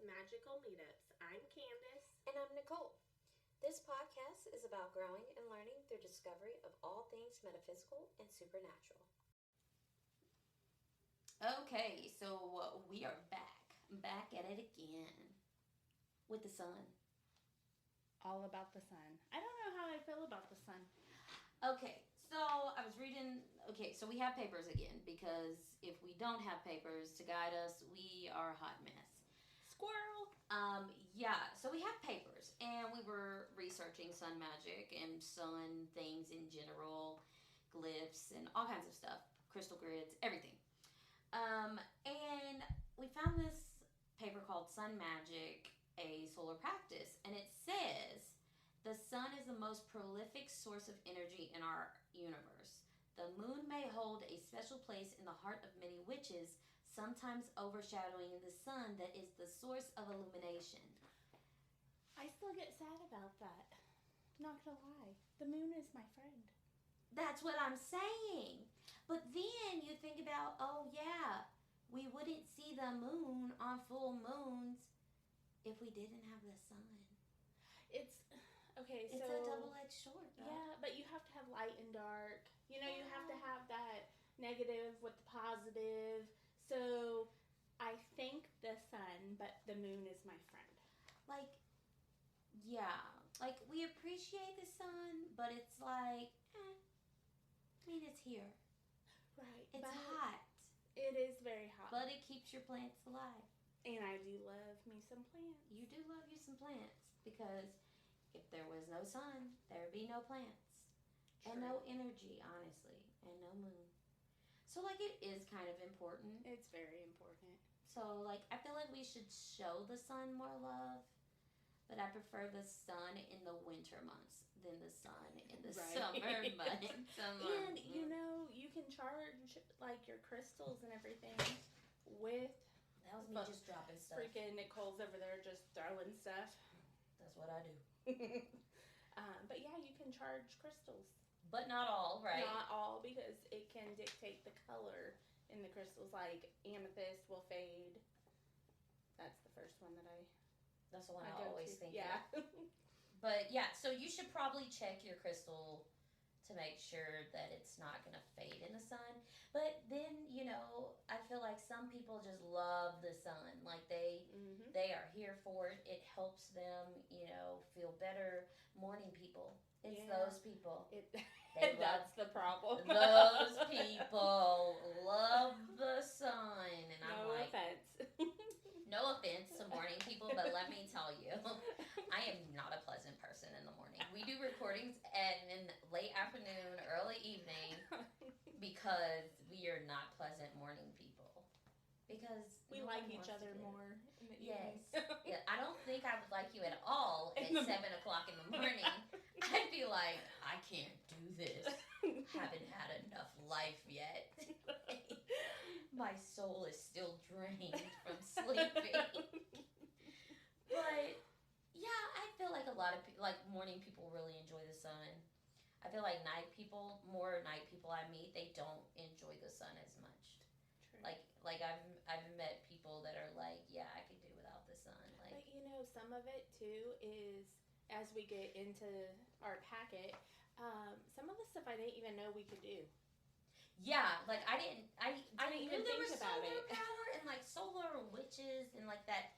Magical Meetups. I'm Candace. And I'm Nicole. This podcast is about growing and learning through discovery of all things metaphysical and supernatural. Okay, so we are back at it again with the sun. All about the sun. I don't know how I feel about the sun. Okay, so I was reading. Okay, so we have papers again because if we don't have papers to guide us, we are a hot mess. Squirrel. Yeah, so we have papers, and we were researching sun magic and sun things in general, glyphs and all kinds of stuff, crystal grids, everything. And we found this paper called Sun Magic, a solar practice, and it says the sun is the most prolific source of energy in our universe. The moon may hold a special place in the heart of many witches, sometimes overshadowing the sun that is the source of illumination. I still get sad about that. Not gonna lie. The moon is my friend. That's what I'm saying. But then you think about, oh yeah, we wouldn't see the moon on full moons if we didn't have the sun. It's okay. It's so a double-edged sword. Though. Yeah, but you have to have light and dark. You have to have that negative with the positive. So I thank the sun, but the moon is my friend. We appreciate the sun, but it's like, it's here. Right. It's hot. It is very hot. But it keeps your plants alive. And I do love me some plants. You do love you some plants because if there was no sun, there would be no plants. True. And no energy, honestly, and no moon. So, it is kind of important. It's very important. So, I feel like we should show the sun more love, but I prefer the sun in the winter months than the sun in the summer months. And, you can charge, your crystals and everything with... That was me just dropping stuff. Freaking Nicole's over there just throwing stuff. That's what I do. But yeah, you can charge crystals. But not all, right? Not all, because it can dictate the color in the crystals. Like amethyst will fade. That's the first one that That's the one I always think of. Yeah. But yeah, so you should probably check your crystal to make sure that it's not going to fade in the sun. But then, I feel like some people just love the sun. They are here for it. It helps them, feel better. Morning people. It's those people. That's the problem. Those people love the sun. And I'm no offense. No offense to morning people, but let me tell you, I am not a pleasant person in the morning. We do recordings in late afternoon, early evening, because we are not pleasant morning people. Because we like each other more in the evening. Yes. Yeah, I don't think I would like you at all at 7 o'clock in the morning. I'd be like, I can't do this. Haven't had enough life yet. My soul is still drained from sleeping. But yeah, I feel like a lot of morning people really enjoy the sun. I feel like more night people I meet, they don't enjoy the sun as much. True. I've met people that are like, yeah, I could do without the sun. But some of it too is, as we get into our packet, some of the stuff I didn't even know we could do. Yeah, I didn't even knew there was think about solar it. power and solar witches and that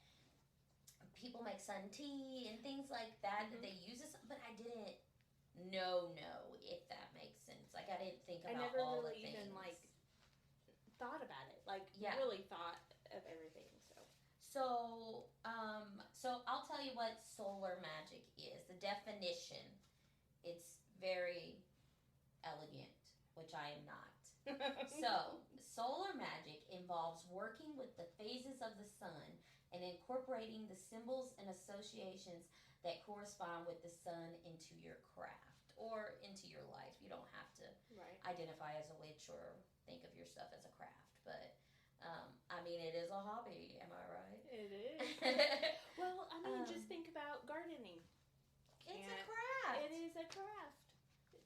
people make sun tea and things like that that they use this, but I didn't know if that makes sense. I didn't think about all the things. I never really even thought about it. Really thought of everything. So I'll tell you what solar magic is. The definition, it's very elegant, which I am not. So, solar magic involves working with the phases of the sun and incorporating the symbols and associations that correspond with the sun into your craft or into your life. You don't have to identify as a witch or think of your stuff as a craft, but it is a hobby. Am I right? It is. Well, just think about gardening. It's a craft. It is a craft.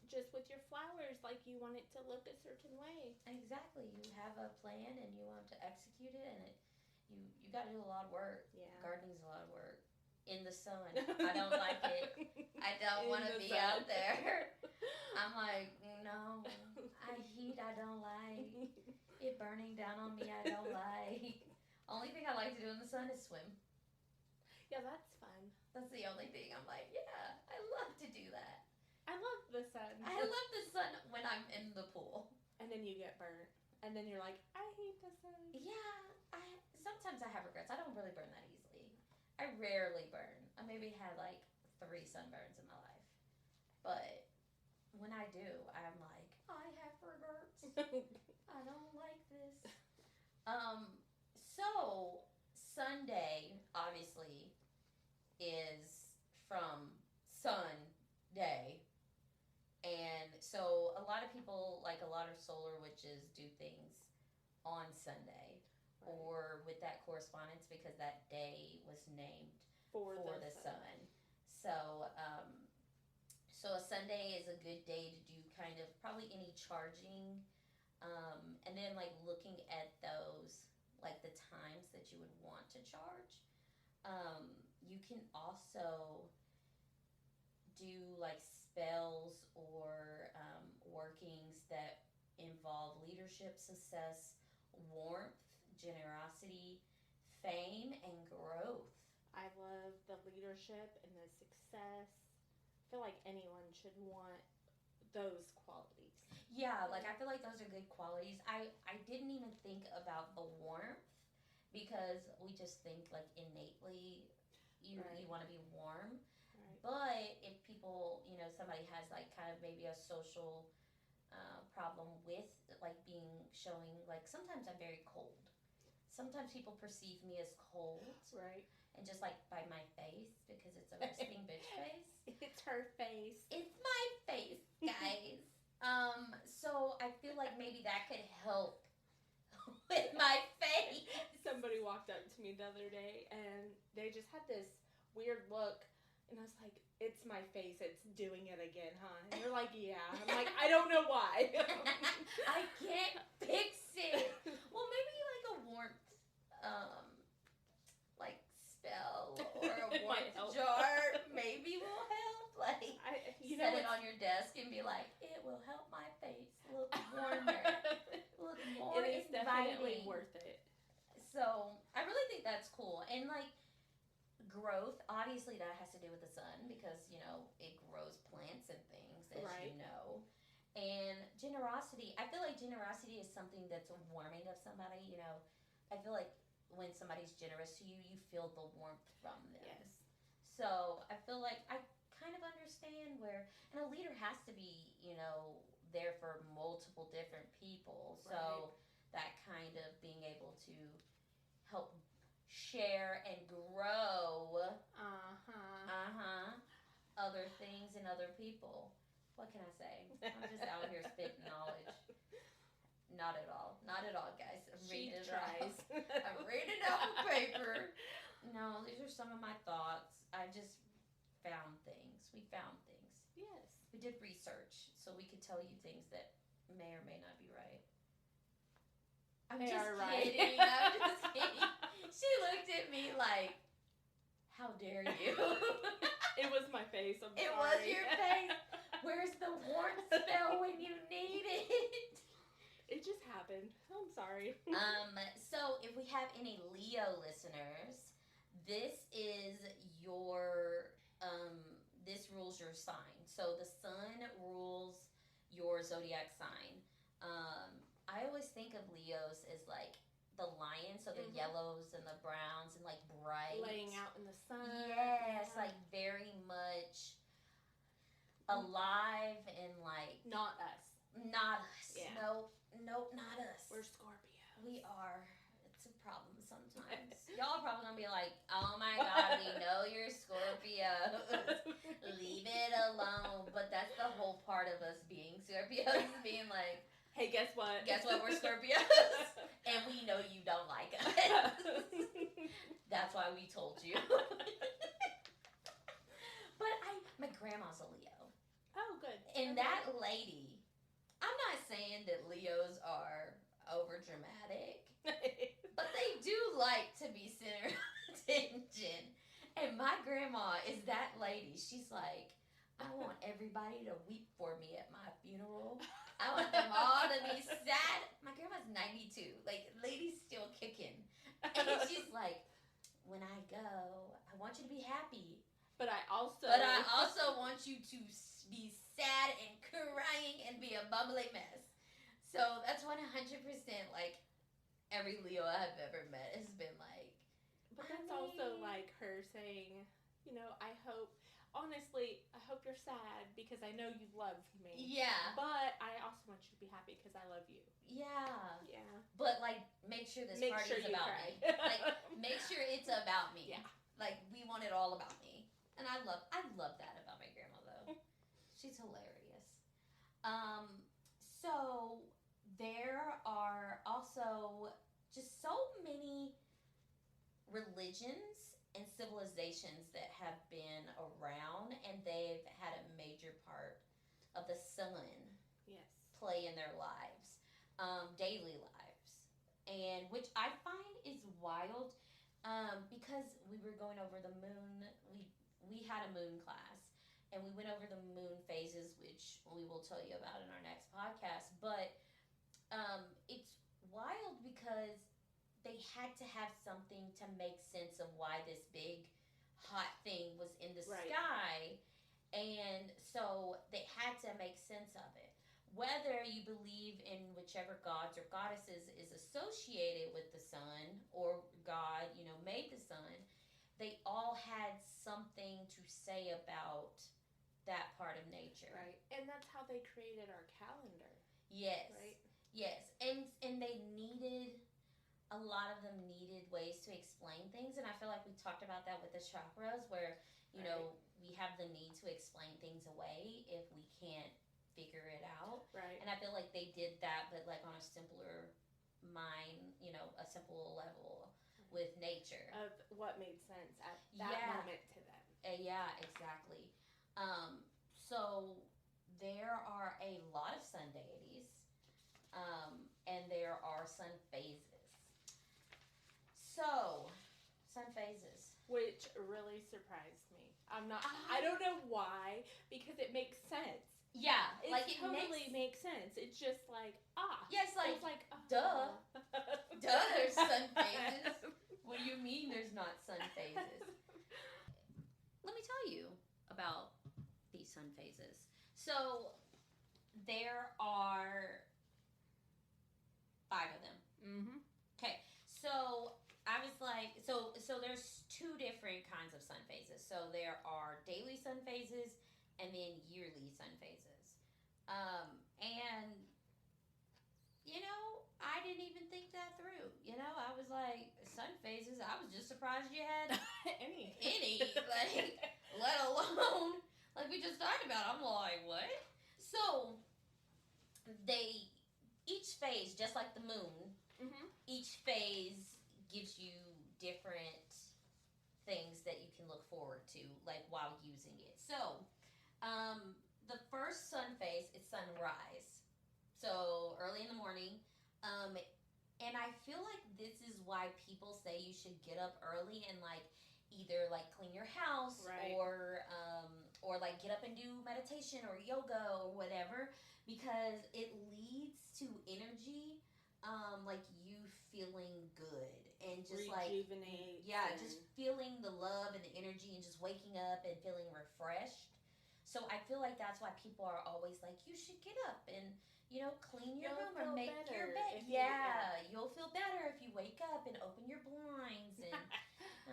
Just with your flowers, you want it to look a certain way. Exactly. You have a plan and you want to execute it, and you got to do a lot of work. Yeah. Gardening's a lot of work in the sun. I don't like it. I don't want to be out there. I'm like, no, heat I don't like. It burning down on me I don't like. Only thing I like to do in the sun is swim. Yeah, that's fun. That's the only thing. I'm like, yeah, I love to do that. I love the sun. I love the sun when I'm in the pool. And then you get burnt. And then you're like, I hate the sun. Yeah, sometimes I have regrets. I don't really burn that easily. I rarely burn. I maybe had like 3 sunburns in my life. But when I do, I'm like, I have regrets. I don't like this. So Sunday obviously is from Sunday. And so a lot of people, like a lot of solar witches, do things on Sunday. Right. Or with that correspondence because that day was named For the sun. So, so a Sunday is a good day to do kind of probably any charging, and then like looking at those, like the times that you would want to charge. You can also do like spells or workings that involve leadership, success, warmth, generosity, fame, and growth. I love the leadership and the success. I feel like anyone should want those qualities. Yeah, like I feel like those are good qualities. I didn't even think about the warmth because we just think like innately you want to be warm. Right. But if people, somebody has like kind of maybe a social problem with like showing like sometimes I'm very cold. Sometimes people perceive me as cold. Right. And just like by my face because it's a resting bitch face. It's her face. It's my face, guys. So I feel like maybe that could help with my face. Somebody walked up to me the other day and they just had this weird look and I was like, it's my face, it's doing it again, huh? And they're like, yeah. I'm like, I don't know why. I can't fix it. Well, maybe like a warmth like spell or a warmth jar maybe will help. Like set it on your desk and be like, it will help my face look warmer, look more it is inviting. Definitely worth it. So I really think that's cool. And like growth, obviously that has to do with the sun because it grows plants and things, as you know. And generosity, I feel like generosity is something that's warming of somebody. I feel like when somebody's generous to you, you feel the warmth from them. Yes. So I feel like I kind of understand and a leader has to be, there for multiple different people. So that kind of being able to help share and grow other things and other people. What can I say? I'm just out here spitting knowledge. Not at all, guys. I'm reading it off of paper. No, these are some of my thoughts. I just found things. We found things. Yes. We did research, so we could tell you things that may or may not be right. I'm just kidding. She looked at me like, how dare you? It was my face. I'm sorry. It was your face. Where's the warmth spell when you need it? It just happened. I'm sorry. So if we have any Leo listeners, this is your this rules your sign. So the sun rules your zodiac sign. I always think of Leos as like the lion, so the yellows and the browns and like bright. Laying out in the sun. Yes, like very much alive and like. Not us. Not us. Yeah. Nope, not us. We're Scorpio. We are. It's a problem sometimes. Y'all are probably gonna be like, oh my god, we know you're Scorpio. Leave it alone. But that's the whole part of us being Scorpios, being like, hey, guess what? We're Scorpios. And we know you don't like us. That's why we told you. But my grandma's a Leo. Oh, good. And that lady, I'm not saying that Leos are over dramatic, but they do like to be center of attention. And my grandma is that lady. She's like, I want everybody to weep for me at my funeral. I want them all to be sad. My grandma's 92. Like, lady's still kicking. And she's like, when I go, I want you to be happy. But I also want you to be sad and crying and be a bubbly mess. So that's 100% like every Leo I've ever met has been like. But that's also like her saying, I hope you're sad because I know you love me. Yeah. But I also want you to be happy because I love you. Yeah. Yeah. But like, make sure this party is about me. Like, make sure it's about me. Yeah. Like, we want it all about me. And I love that about my grandma though. She's hilarious. So there are also just so many religions and civilizations that have been around, and they've had a major part of the sun play in their lives, daily lives, and which I find is wild, because we were going over the moon. We had a moon class, and we went over the moon phases, which we will tell you about in our next podcast. But it's wild because they had to have something to make sense of why this big hot thing was in the sky, and so they had to make sense of it. Whether you believe in whichever gods or goddesses is associated with the sun, or God, made the sun, they all had something to say about that part of nature. Right. And that's how they created our calendar. Yes. Right? Yes. And they needed, a lot of them needed ways to explain things. And I feel like we talked about that with the chakras, where, we have the need to explain things away if we can't figure it out. Right. And I feel like they did that, but like on a simpler mind, a simple level with nature. Of what made sense at that moment to them. Yeah, exactly. So there are a lot of sun deities, and there are sun phases. So, sun phases. Which really surprised me. I don't know why, because it makes sense. Yeah, it totally makes sense. It's just like, Yes, it's like, duh. Duh, there's sun phases. What do you mean there's not sun phases? Let me tell you about these sun phases. So, there are 5 of them. Mm-hmm. Okay, so I was like, so there's 2 different kinds of sun phases. So there are daily sun phases and then yearly sun phases. And, I didn't even think that through. I was like, sun phases, I was just surprised you had any, like, let alone, like we just talked about. I'm like, what? So, each phase, just like the moon, each phase gives you different things that you can look forward to, like, while using it. So, the first sun phase is sunrise. So, early in the morning. And I feel like this is why people say you should get up early and, like, either, like, clean your house, or like, get up and do meditation or yoga or whatever, because it leads to energy, like, you feeling good and just rejuvenate. Just feeling the love and the energy and just waking up and feeling refreshed. So I feel like that's why people are always like, you should get up and, clean your room or make your bed. You'll feel better if you wake up and open your blinds. And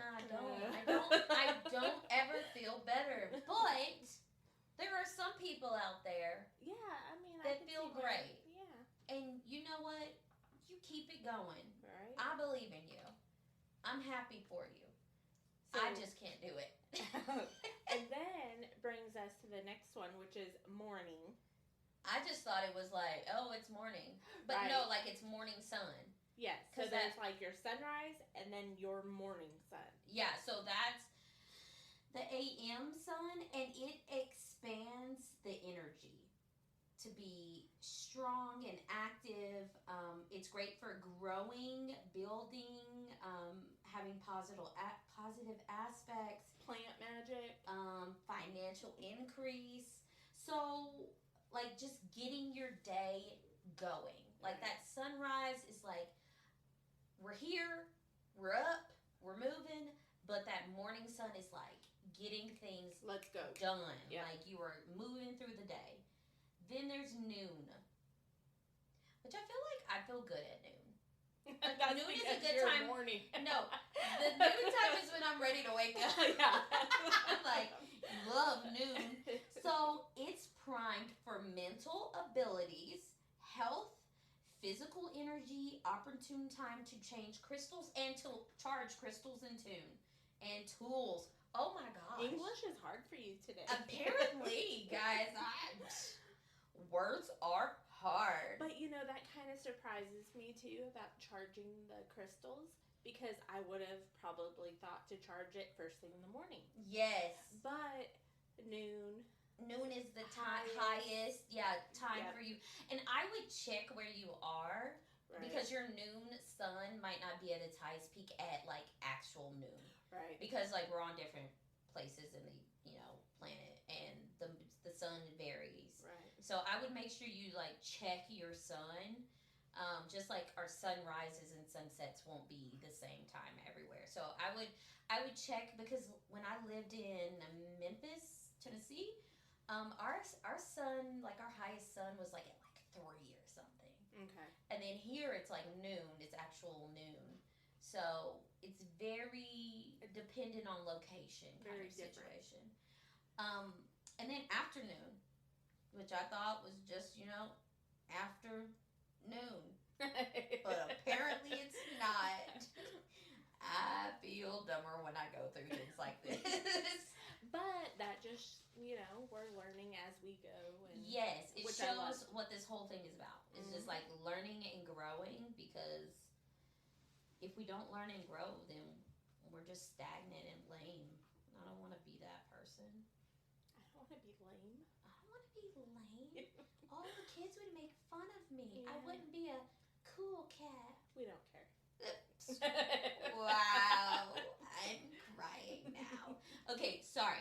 I don't ever feel better. But there are some people out there that feel great. Yeah. And you know what? You keep it going. Right. I believe in you. I'm happy for you. So, I just can't do it. And then brings us to the next one, which is morning. I just thought it was like, oh, it's morning. But no, like, it's morning sun. Yes. So there's like your sunrise and then your morning sun. Yeah, so that's the AM sun, and it expands the energy to be strong and active. It's great for growing, building, having positive aspects, Plant magic. financial increase. So, like, just getting your day going. Like, that sunrise is like, we're here, we're up, we're moving, but that morning sun is like getting things Let's go. done. Yeah. Like, you are moving through the day. Then there's noon, which I feel good at noon. That's noon is a because good you're time. Morning. No, the noon time is when I'm ready to wake up. Yeah. Like, love noon. So it's primed for mental abilities, health, physical energy, opportune time to change crystals and to charge crystals in tune, and tools. Oh my gosh. English is hard for you today. Apparently, guys, words are hard. But you know, that kind of surprises me too about charging the crystals, because I would have probably thought to charge it first thing in the morning. Yes. But noon. Noon is the highest time Yep. for you. And I would check where you are, Right. because your noon sun might not be at its highest peak at like actual noon. Right. Because like we're on different places in the planet, and the sun varies. Right. So I would make sure you like check your sun. Just like our sunrises and sunsets won't be the same time everywhere. So I would check, because when I lived in Memphis, Tennessee, our sun, like our highest sun was like at like 3 or something. Okay. And then here it's like noon, it's actual noon. So it's very dependent on location kind Very of different. situation. And then afternoon, which I thought was just, afternoon. But apparently it's not. I feel dumber when I go through things like this. But that just, we're learning as we go. And Yes, it which I love. shows what this whole thing is about. It's just like learning and growing, because if we don't learn and grow, then we're just stagnant and lame. I don't want to be that person. I don't want to be lame. I don't want to be lame. All the kids would make fun of me. I Yeah. wouldn't be a cool cat. We don't care. Wow, I'm crying now. Okay, sorry.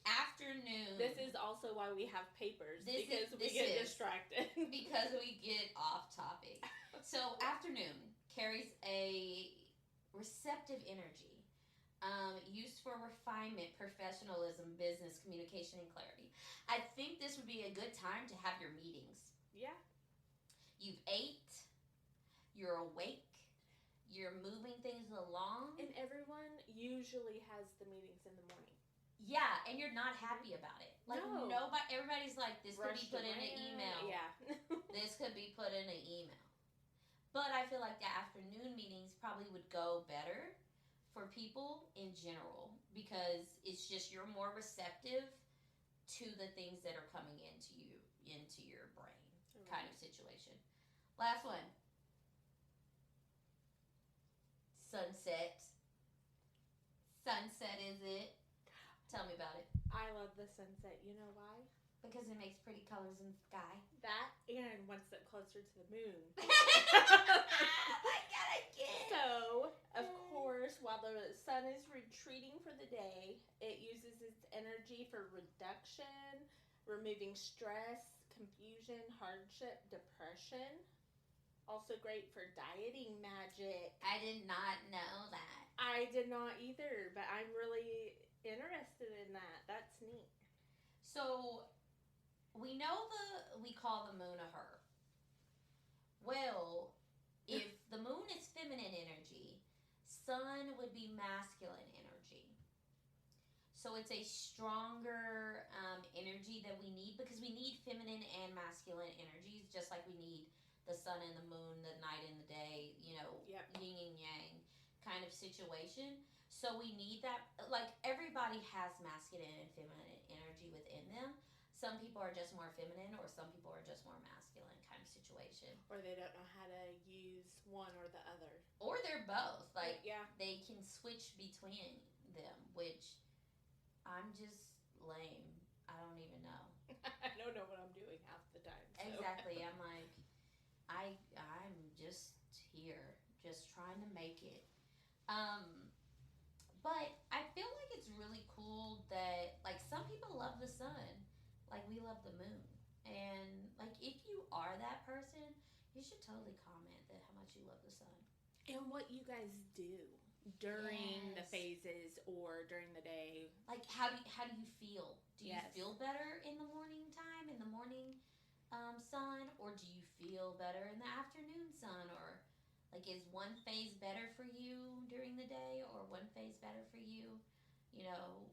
Afternoon. This is also why we have papers, This because we is- get this is. distracted. Because we get off topic. So afternoon carries a receptive energy, used for refinement, professionalism, business, communication, and clarity. I think this would be a good time to have your meetings. Yeah. You've ate, you're awake, you're moving things along. And everyone usually has the meetings in the morning. Yeah, and you're not happy about it. Like, No. everybody's like, this could be Rushed put in an around. email. Yeah. This could be put in an email. But I feel like the afternoon meetings probably would go better for people in general, because it's just you're more receptive to the things that are coming into your brain kind of situation. Last one. Sunset. Sunset is it? Tell me about it. I love the sunset. You know why? Because it makes pretty colors in the sky. That and one step closer to the moon. Oh my god, I can't. So, of course, while the sun is retreating for the day, it uses its energy for reduction, removing stress, confusion, hardship, depression. Also great for dieting magic. I did not know that. I did not either, but I'm really interested in that. That's neat. So, we know we call the moon a her. Well, if the moon is feminine energy, sun would be masculine energy. So it's a stronger energy that we need, because we need feminine and masculine energies, just like we need the sun and the moon, the night and the day, Yep. yin and yang kind of situation. So we need that. Like, everybody has masculine and feminine energy within them. Some people are just more feminine, or some people are just more masculine kind of situation. Or they don't know how to use one or the other. Or they're both. Like, yeah. they can switch between them, which I'm just lame. I don't even know. I don't know what I'm doing half the time. So. Exactly. I'm like, I'm just here, just trying to make it. But I feel like it's really cool that, like, some people love the sun, like we love the moon, and like if you are that person, you should totally comment that how much you love the sun. And what you guys do during the Yes. phases or during the day. Like, how do you feel? Do you Yes. feel better in the morning time, in the morning sun, or do you feel better in the afternoon sun, or like is one phase better for you during the day, or one phase better for you, you know,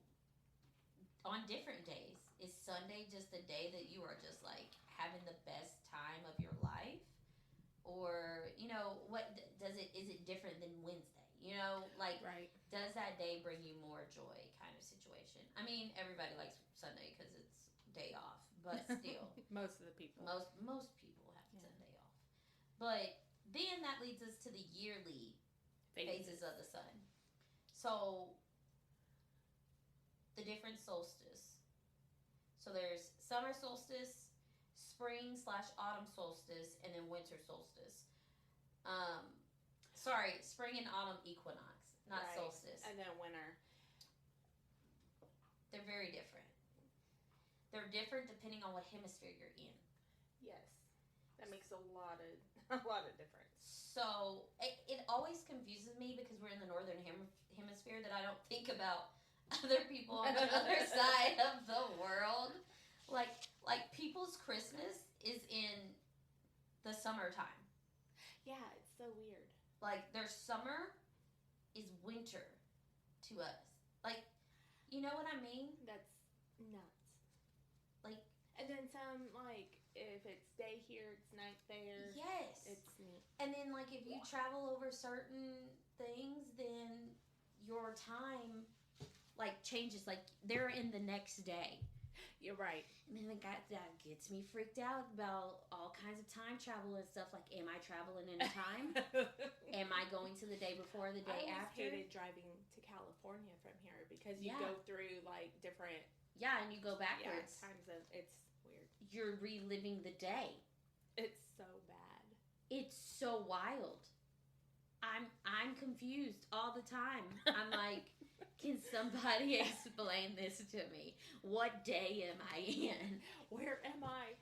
on different days? Is Sunday just a day that you are just like having the best time of your life? Or, you know, what does it, is it different than Wednesday? You know, like, Right. does that day bring you more joy kind of situation? I mean, everybody likes Sunday because it's day off, but still. Most of the people. Most people have Sunday off. But then that leads us to the yearly phases of the sun. So, the different solstice. So there's summer solstice, spring/autumn solstice, and then winter solstice. Spring and autumn equinox, not Right. solstice. And then winter. They're very different. They're different depending on what hemisphere you're in. Yes. That makes a lot of difference. So it always confuses me because we're in the northern hemisphere that I don't think about other people on the other side of the world. Like people's Christmas is in the summertime. Yeah, it's so weird. Like their summer is winter to us. Like, you know what I mean? That's nuts. Like, and then some, like, if it's day here, it's night there. yes. It's neat. And then, like, if you travel over certain things, then your time, like, changes. Like, they're in the next day. You're right. And then that gets me freaked out about all kinds of time travel and stuff. Like, am I traveling in time? Am I going to the day before, the day I after? hated driving to California from here because you go through, like, different... Yeah, and you go backwards. Yeah, times of... It's weird. You're reliving the day. It's so bad. It's so wild. I'm confused all the time. I'm like, can somebody explain this to me? What day am I in? Where am I?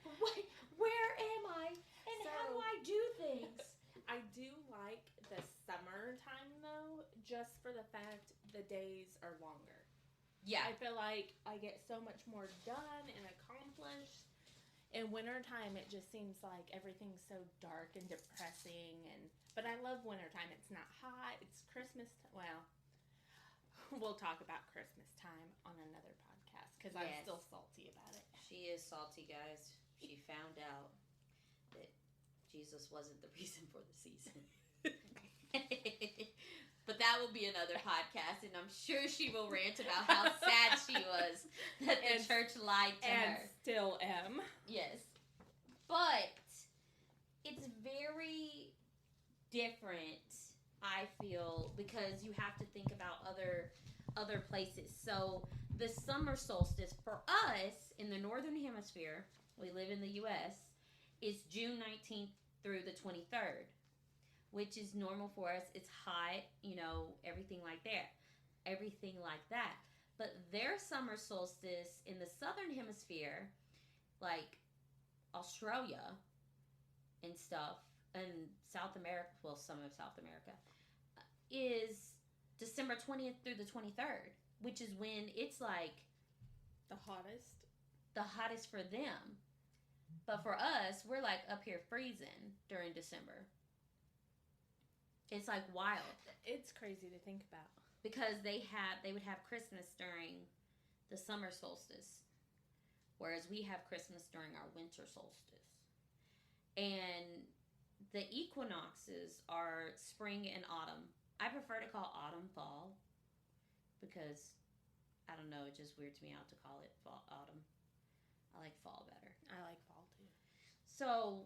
Where am I? And how do I do things? I do like the summertime, though, just for the fact the days are longer. Yeah. I feel like I get so much more done and accomplished. In wintertime, it just seems like everything's so dark and depressing. But I love wintertime. It's not hot. It's Christmas. Well, we'll talk about Christmas time on another podcast because I'm still salty about it. She is salty, guys. She found out that Jesus wasn't the reason for the season. But that will be another podcast, and I'm sure she will rant about how sad she was that the church lied to her. And still am. Yes. But it's very different, I feel, because you have to think about other places. So the summer solstice for us in the northern hemisphere, we live in the US, is June 19th through the 23rd. Which is normal for us. It's hot, you know, everything like that. But their summer solstice in the southern hemisphere, like Australia and stuff, and South America, well, some of South America, is December 20th through the 23rd, which is when it's like the hottest for them. But for us, we're like up here freezing during December. It's like wild. It's crazy to think about. Because they would have Christmas during the summer solstice, whereas we have Christmas during our winter solstice. And the equinoxes are spring and autumn. I prefer to call autumn fall because, I don't know, it just weirds me out to call it fall, autumn. I like fall better. I like fall too. So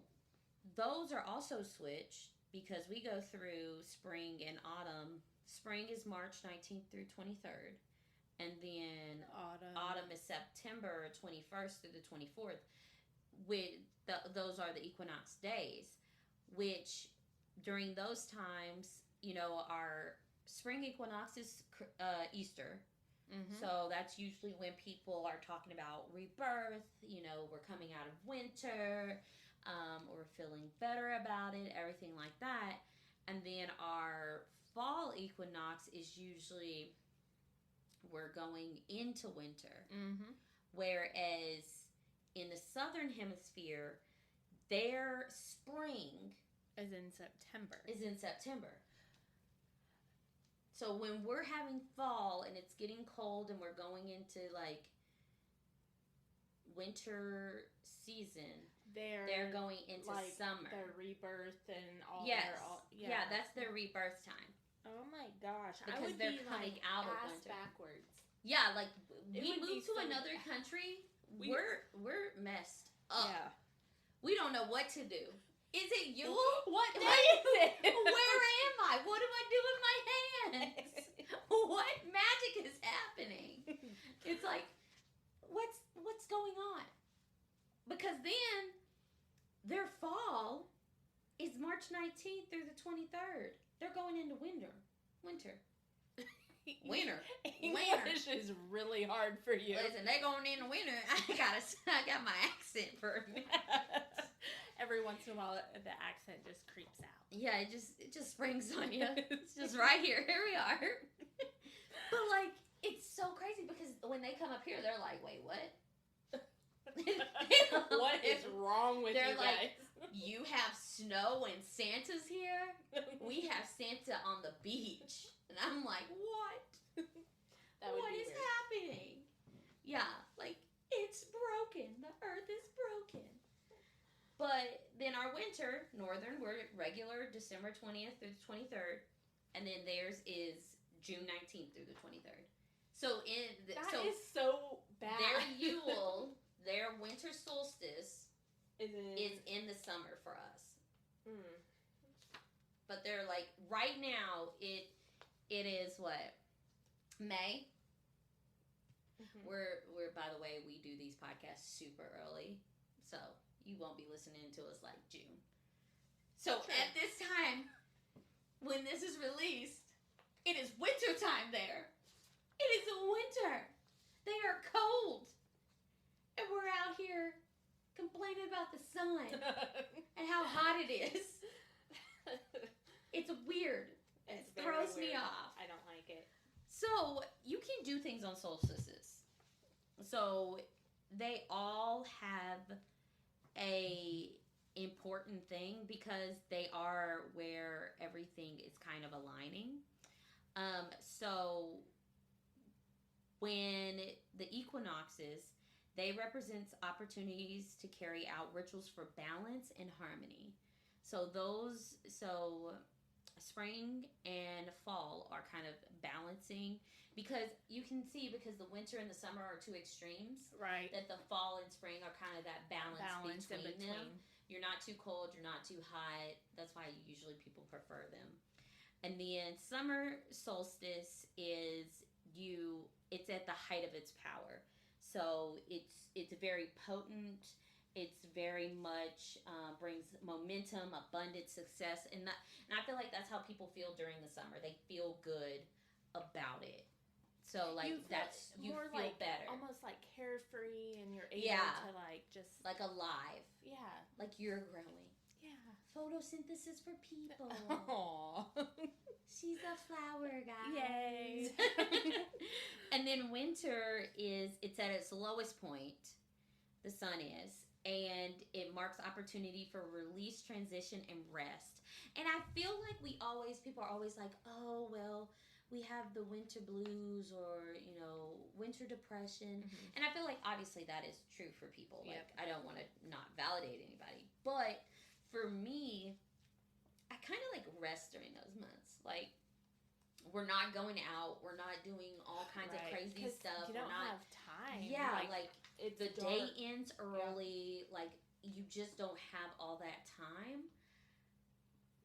those are also switched. Because we go through spring and autumn. Spring is March 19th through 23rd. And then autumn is September 21st through the 24th. Those are the equinox days. Which, during those times, you know, our spring equinox is Easter. Mm-hmm. So that's usually when people are talking about rebirth. We're coming out of winter. We're feeling better about it, everything like that. And then our fall equinox is usually we're going into winter. Mm-hmm. Whereas in the southern hemisphere, their spring is in September. So when we're having fall and it's getting cold and we're going into like winter season, they're going into like summer. Their rebirth and all. Yes. Yeah, that's their rebirth time. Oh my gosh! Because I would they're be coming like out of ass winter. backwards. Yeah, like It we would moved be to so another bad. country. We're messed up. Yeah. We don't know what to do. Is it you? What day Like, is it? Where am I? What do I do with my hands? What magic is happening? It's like, what's going on? Because then their fall is March 19th through the 23rd. They're going into winter. Winter. English is really hard for you. Listen, they're going into winter. I got my accent for a minute. Every once in a while, the accent just creeps out. Yeah, it just springs on you. It's just right here. Here we are. But like, it's so crazy because when they come up here, they're like, "Wait, what? What is wrong with They're you like, guys? You have snow and Santa's here. We have Santa on the beach." And I'm like, "What? What is happening?" Yeah, like it's broken. The earth is broken. But then our winter, northern, we're regular December 20th through the 23rd. And then theirs is June 19th through the 23rd. So That is so bad. Their Yule, their winter solstice is in the summer for us. Mm. But they're like, right now, it is what? May? Mm-hmm. We're by the way, we do these podcasts super early. So you won't be listening to us like June. So at this time, when this is released, it is winter time there. It is winter. They are cold. And we're out here complaining about the sun and how hot it is. It's weird. It throws me off. I don't like it. So you can do things on solstices. So they all have a important thing because they are where everything is kind of aligning. So when the equinoxes, they represent opportunities to carry out rituals for balance and harmony. So spring and fall are kind of balancing because you can see because the winter and the summer are two extremes. Right. That the fall and spring are kind of that balance between them. You're not too cold, you're not too hot. That's why usually people prefer them. And then summer solstice is it's at the height of its power. So it's very potent. It's very much brings momentum, abundance, success, and I feel like that's how people feel during the summer. They feel good about it. So like you feel like, better, almost like carefree, and you're able to like just like alive. Yeah, like you're growing. Yeah, photosynthesis for people. Aww. She's a flower, guys. Yay. And then winter it's at its lowest point. The sun is. And it marks opportunity for release, transition, and rest. And I feel like people are always like, oh, well, we have the winter blues or, winter depression. Mm-hmm. And I feel like obviously that is true for people. Like, I don't want to not validate anybody. But for me, I kind of like rest during those months. Like, we're not going out. We're not doing all kinds of crazy stuff. You don't have time. Yeah, like the dark. day ends early. Yeah. Like, you just don't have all that time.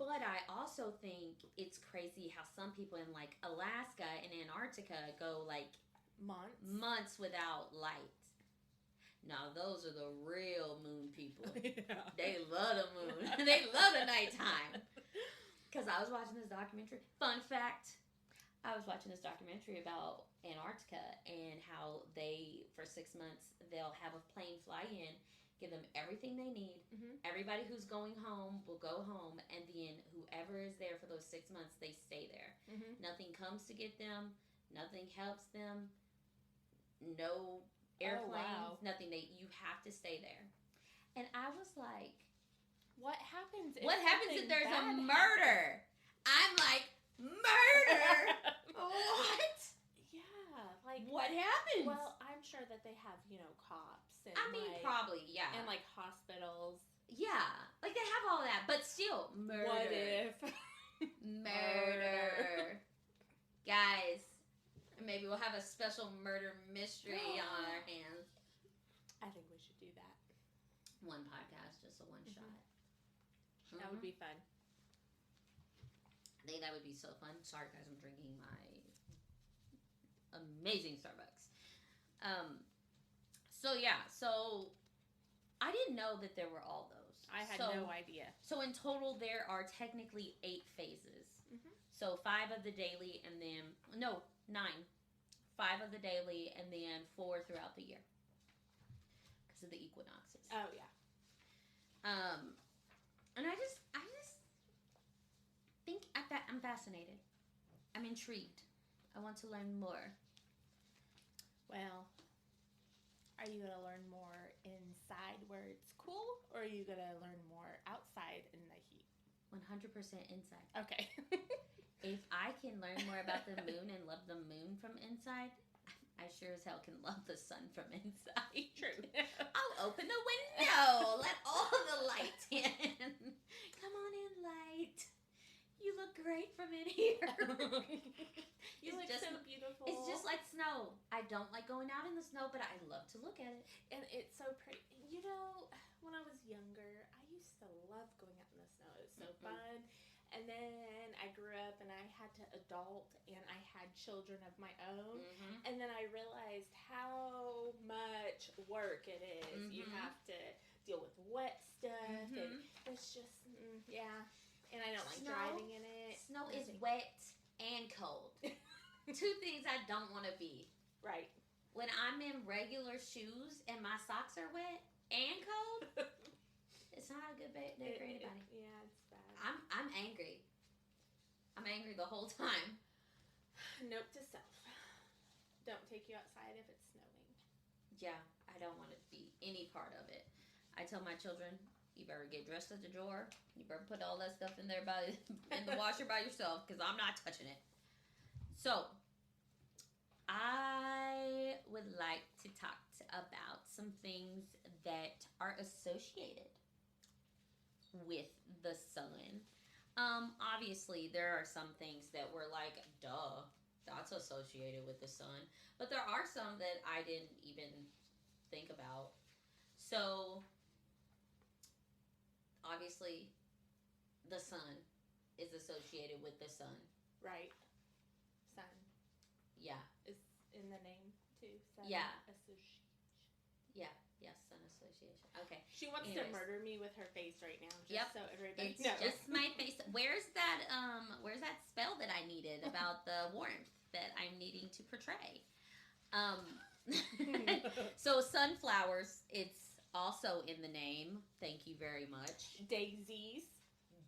But I also think it's crazy how some people in like Alaska and Antarctica go like months without light. Now those are the real moon people. Yeah. They love the moon. They love the nighttime. Because I was watching this documentary. Fun fact, I was watching this documentary about Antarctica and how they, for 6 months, they'll have a plane fly in, give them everything they need. Mm-hmm. Everybody who's going home will go home, and then whoever is there for those 6 months, they stay there. Mm-hmm. Nothing comes to get them. Nothing helps them. No airplanes. Nothing. You have to stay there. And I was like, what happens? What happens if something there's a bad murder? I'm like, murder? What? Yeah, like What happens? Well, I'm sure that they have, cops and I mean, probably, yeah. and like hospitals. Yeah, like they have all that, but still, murder. What if? Murder. Guys, maybe we'll have a special murder mystery on our hands. I think we should do that. One podcast, just a one shot. That would be fun. I think that would be so fun. Sorry, guys, I'm drinking my amazing Starbucks. So I didn't know that there were all those. I had no idea. So in total, there are technically 8 phases. Mm-hmm. So 5 of the daily, and then 9. 5 of the daily, and then 4 throughout the year because of the equinoxes. Oh yeah. And I just think I'm fascinated. I'm intrigued. I want to learn more. Well, are you gonna learn more inside where it's cool, or are you gonna learn more outside in the heat? 100% inside. Okay. If I can learn more about the moon and love the moon from inside, I sure as hell can love the sun from inside. True. I'll open the window. Let all the light in. Come on in, light. You look great from in here. You look so beautiful. It's just like snow. I don't like going out in the snow, but I love to look at it. And it's so pretty. When I was younger, I used to love going out in the snow. It was so fun. And then I grew up and I had to adult and I had children of my own. Mm-hmm. And then I realized how much work it is. Mm-hmm. You have to deal with wet stuff. Mm-hmm. And it's just, yeah. And I don't like Snow- driving in it. Snow is wet and cold. 2 things I don't want to be. Right. When I'm in regular shoes and my socks are wet and cold, it's not a good day for anybody. Yeah, it's bad. I'm angry. I'm angry the whole time. Note to self. Don't take you outside if it's snowing. Yeah, I don't want to be any part of it. I tell my children, you better get dressed at the drawer. You better put all that stuff in there in the washer by yourself, because I'm not touching it. So, I would like to talk about some things that are associated with the sun. Obviously, there are some things that were like, duh, that's associated with the sun. But there are some that I didn't even think about. So, obviously, the sun is associated with the sun. Right. Sun. Yeah. Is in the name, too. Sun Yeah. Association. Yeah. Yes, sun association. Okay. She wants to murder me with her face right now. Just so everybody It's knows. just my face. Where's that spell that I needed about the warmth that I'm needing to portray? So sunflowers, it's also in the name. Thank you very much. Daisies.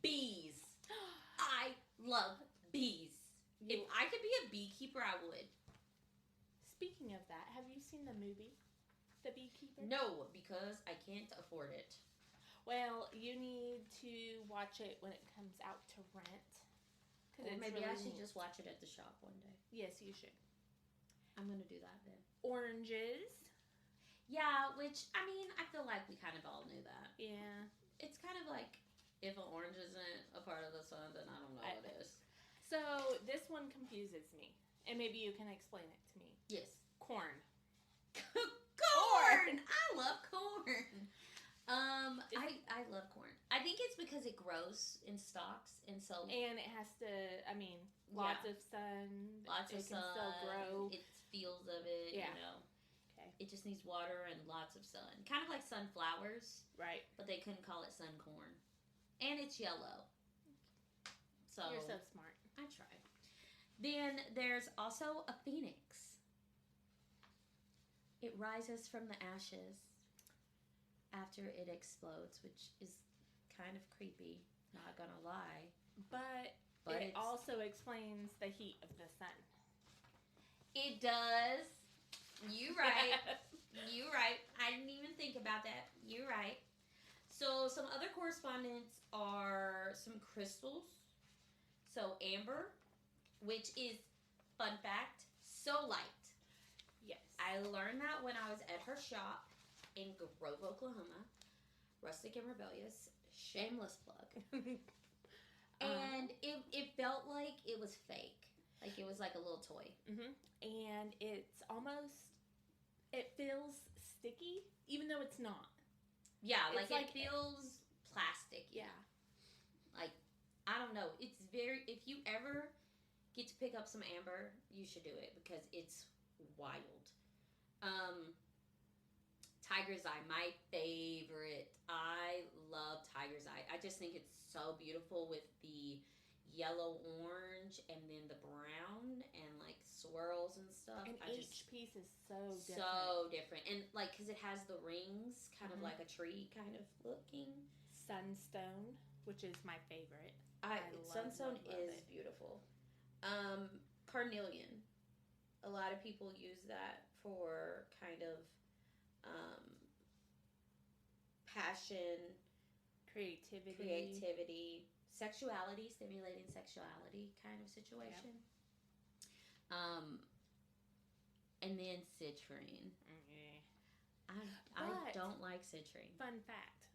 Bees. I love bees. If I could be a beekeeper, I would. Speaking of that, have you seen the movie, The Beekeeper? No, because I can't afford it. Well, you need to watch it when it comes out to rent. Or maybe I should just watch it at the shop one day. Yes, you should. I'm going to do that then. Oranges. Yeah, which, I mean, I feel like we kind of all knew that. Yeah. It's kind of like, if an orange isn't a part of the sun, then I don't know what it is. So, this one confuses me. And maybe you can explain it to me. Yes. Corn. Corn! I love corn. I love corn. I think it's because it grows in stalks, and so... And it has to, lots of sun. Lots of sun. It can still grow. It feels of it, Yeah. Okay. It just needs water and lots of sun. Kind of like sunflowers. Right. But they couldn't call it sun corn. And it's yellow. So You're so smart. I try. Then there's also a phoenix. It rises from the ashes after it explodes, which is kind of creepy, not gonna lie. But it also explains the heat of the sun. It does. You right. You right. I didn't even think about that. You right. So some other correspondence are some crystals. So amber, which is, fun fact, so light. Yes. I learned that when I was at her shop in Grove, Oklahoma. Rustic and rebellious. Shameless plug. And it felt like it was fake. Like it was like a little toy. Mm-hmm. And it's almost, it feels sticky, even though it's not. Yeah, It's like it feels plastic. Yeah. Like, I don't know. It's very, if you ever get to pick up some amber, you should do it because it's wild. Tiger's Eye, my favorite. I love Tiger's Eye. I just think it's so beautiful with the yellow orange and then the brown and like swirls and stuff. And each piece is so different. So different. And like, because it has the rings, kind of like a tree kind of looking. Sunstone, which is my favorite. Sunstone love is it. beautiful. Carnelian. A lot of people use that for kind of passion, creativity, sexuality, stimulating sexuality kind of situation. Yep. And then citrine. I don't like citrine. Fun fact.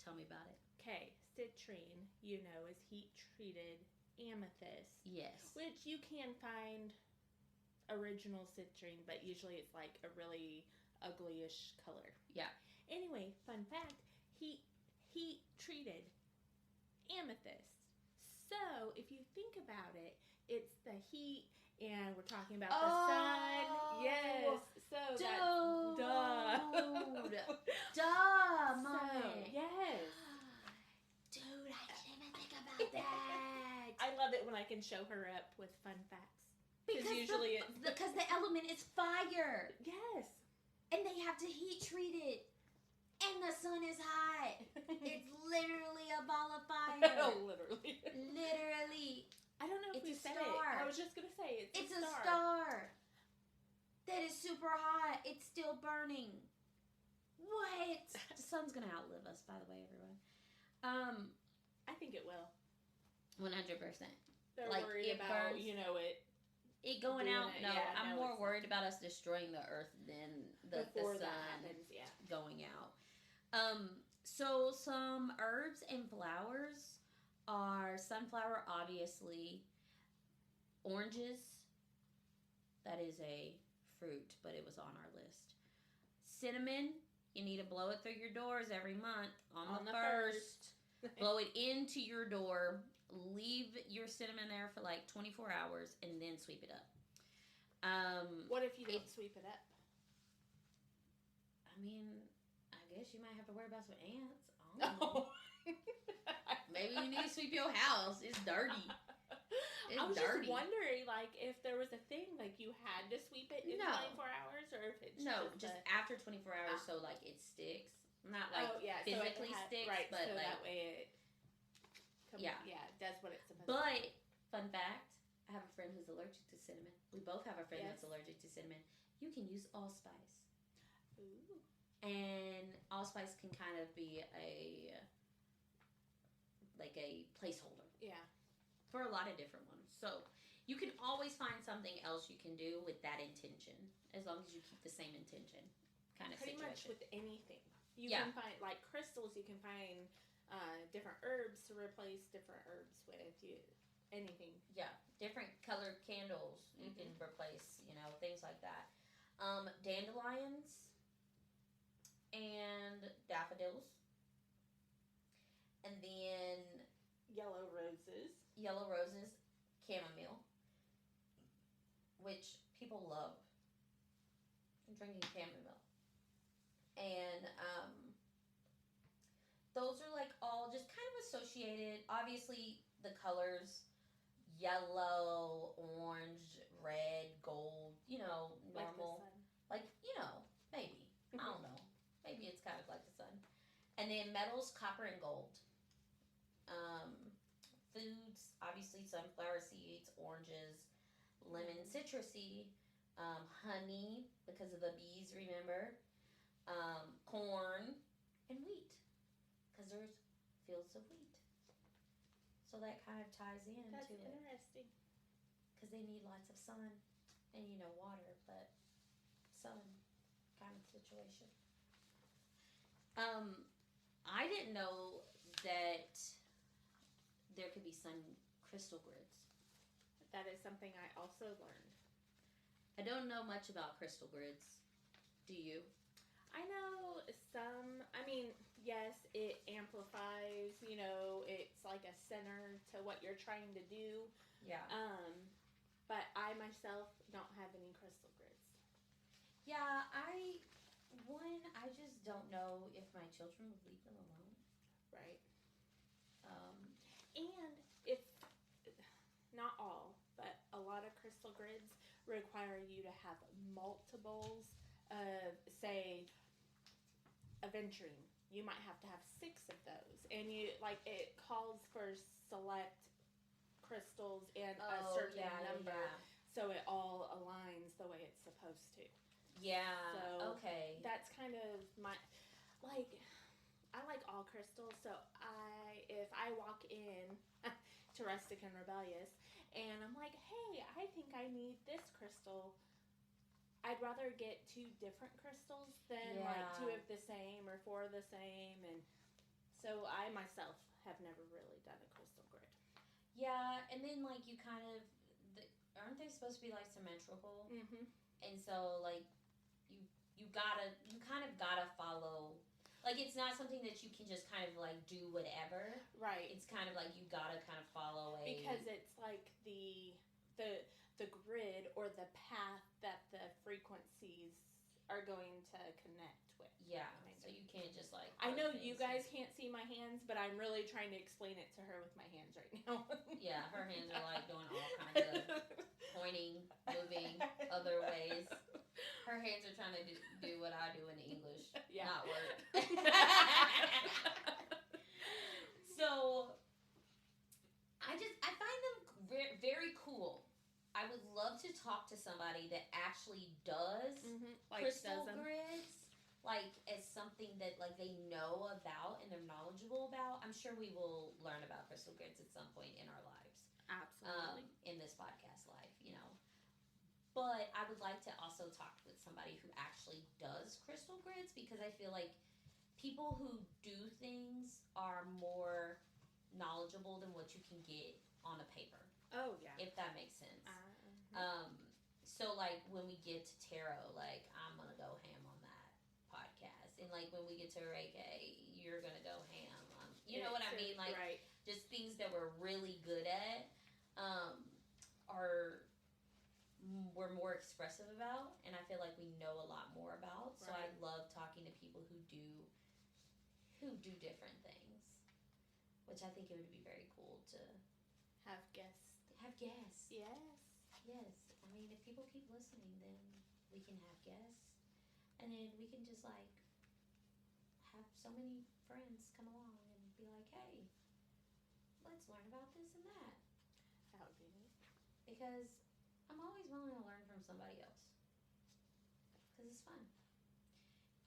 Tell me about it. Okay, citrine, is heat-treated amethyst. Yes. Which you can find original citrine, but usually it's like a really uglyish color. Yeah. Anyway, fun fact, heat-treated amethyst. So, if you think about it, it's the heat, and we're talking about the sun. Yes. So, dude. Mommy. Yes. Dude, I didn't even think about that. I love it when I can show her up with fun facts. Because usually because the element is fire. Yes. And they have to heat treat it. And the sun is hot. It's literally a ball of fire. Literally. Literally. I don't know if we said it. I was just going to say it's a star. That is super hot. It's still burning. What? The sun's going to outlive us, by the way, everyone. I think it will. 100%. They're worried about, it going out. No, yeah, I'm more worried about us destroying the earth than the sun going out. So some herbs and flowers are sunflower, obviously. Oranges. That is a fruit, but it was on our list. Cinnamon. You need to blow it through your doors every month on the 1st. Blow it into your door. Leave your cinnamon there for like 24 hours and then sweep it up. What if you don't sweep it up? I mean, I guess you might have to worry about some ants. Oh. Maybe you need to sweep your house. It's dirty. I was just wondering, like, if there was a thing, like, you had to sweep it in 24 hours, or if it's just after 24 hours, so, like, it sticks. Not, like, physically sticks, right, but, so like... that way it... it does what it's supposed to do. But, fun fact, I have a friend who's allergic to cinnamon. We both have a friend that's allergic to cinnamon. You can use allspice. Ooh. And allspice can kind of be a placeholder. Yeah. For a lot of different ones. So, you can always find something else you can do with that intention, as long as you keep the same intention kind of Pretty situation. much with anything. You can find, like crystals, you can find different herbs to replace different herbs with. Anything. Yeah. Different colored candles you can replace, things like that. Dandelions and daffodils. And then... Yellow roses, chamomile, which people love. Drinking chamomile. And those are like all just kind of associated. Obviously, the colors, yellow, orange, red, gold, Like the normal. sun. Maybe. I don't know. Maybe it's kind of like the sun. And then metals, copper and gold. Foods, obviously sunflower seeds, oranges, lemon, citrusy, honey, because of the bees, remember? Corn, and wheat, because there's fields of wheat. So that kind of ties into That's it. interesting. Because they need lots of sun and, water, but sun kind of situation. I didn't know that there could be sun crystal grids. That is something I also learned. I don't know much about crystal grids. Do you? I know some, yes, it amplifies, it's like a center to what you're trying to do. Yeah. But I myself don't have any crystal grids. Yeah, I just don't know if my children would leave them alone. Right. And if, not all, but a lot of crystal grids require you to have multiples of, say, aventurine. You might have to have 6 of those. And it calls for select crystals in a certain number. Yeah. So it all aligns the way it's supposed to. Yeah. So okay. That's kind of I like all crystals, so if I walk in to Rustic and Rebellious and I'm like, hey, I think I need this crystal, I'd rather get 2 different crystals than 2 of the same or 4 of the same. And so I myself have never really done a crystal grid. Yeah, and then you kind of, aren't they supposed to be symmetrical? Mm-hmm. And so you kind of gotta follow. It's not something that you can just kind of do whatever. Right. It's kind of you gotta kind of follow because it's the grid or the path that the frequencies are going to connect with. Yeah. So you can't just I know you guys can't see my hands, but I'm really trying to explain it to her with my hands right now. Yeah, her hands are doing all kinds of pointing, moving, other ways. Her hands are trying to do what I do in English, not work. So, I find them very cool. I would love to talk to somebody that actually does crystal grids, as something that they know about and they're knowledgeable about. I'm sure we will learn about crystal grids at some point in our lives. Absolutely. In this podcast life, But I would like to also talk with somebody who actually does crystal grids, because I feel like people who do things are more knowledgeable than what you can get on a paper. Oh, yeah. If that makes sense. So when we get to tarot, I'm gonna go ham on that podcast, and when we get to Reiki, you're gonna go ham on. You know what I mean? Right. Just things that we're really good at, we're more expressive about, and I feel like we know a lot more about. So I love talking to people who do different things, which I think it would be very cool to have guests. Yes. If people keep listening, then we can have guests, and then we can just have so many friends come along and be like, hey, let's learn about this and that. That would be neat. Because I'm always willing to learn from somebody else. Because it's fun.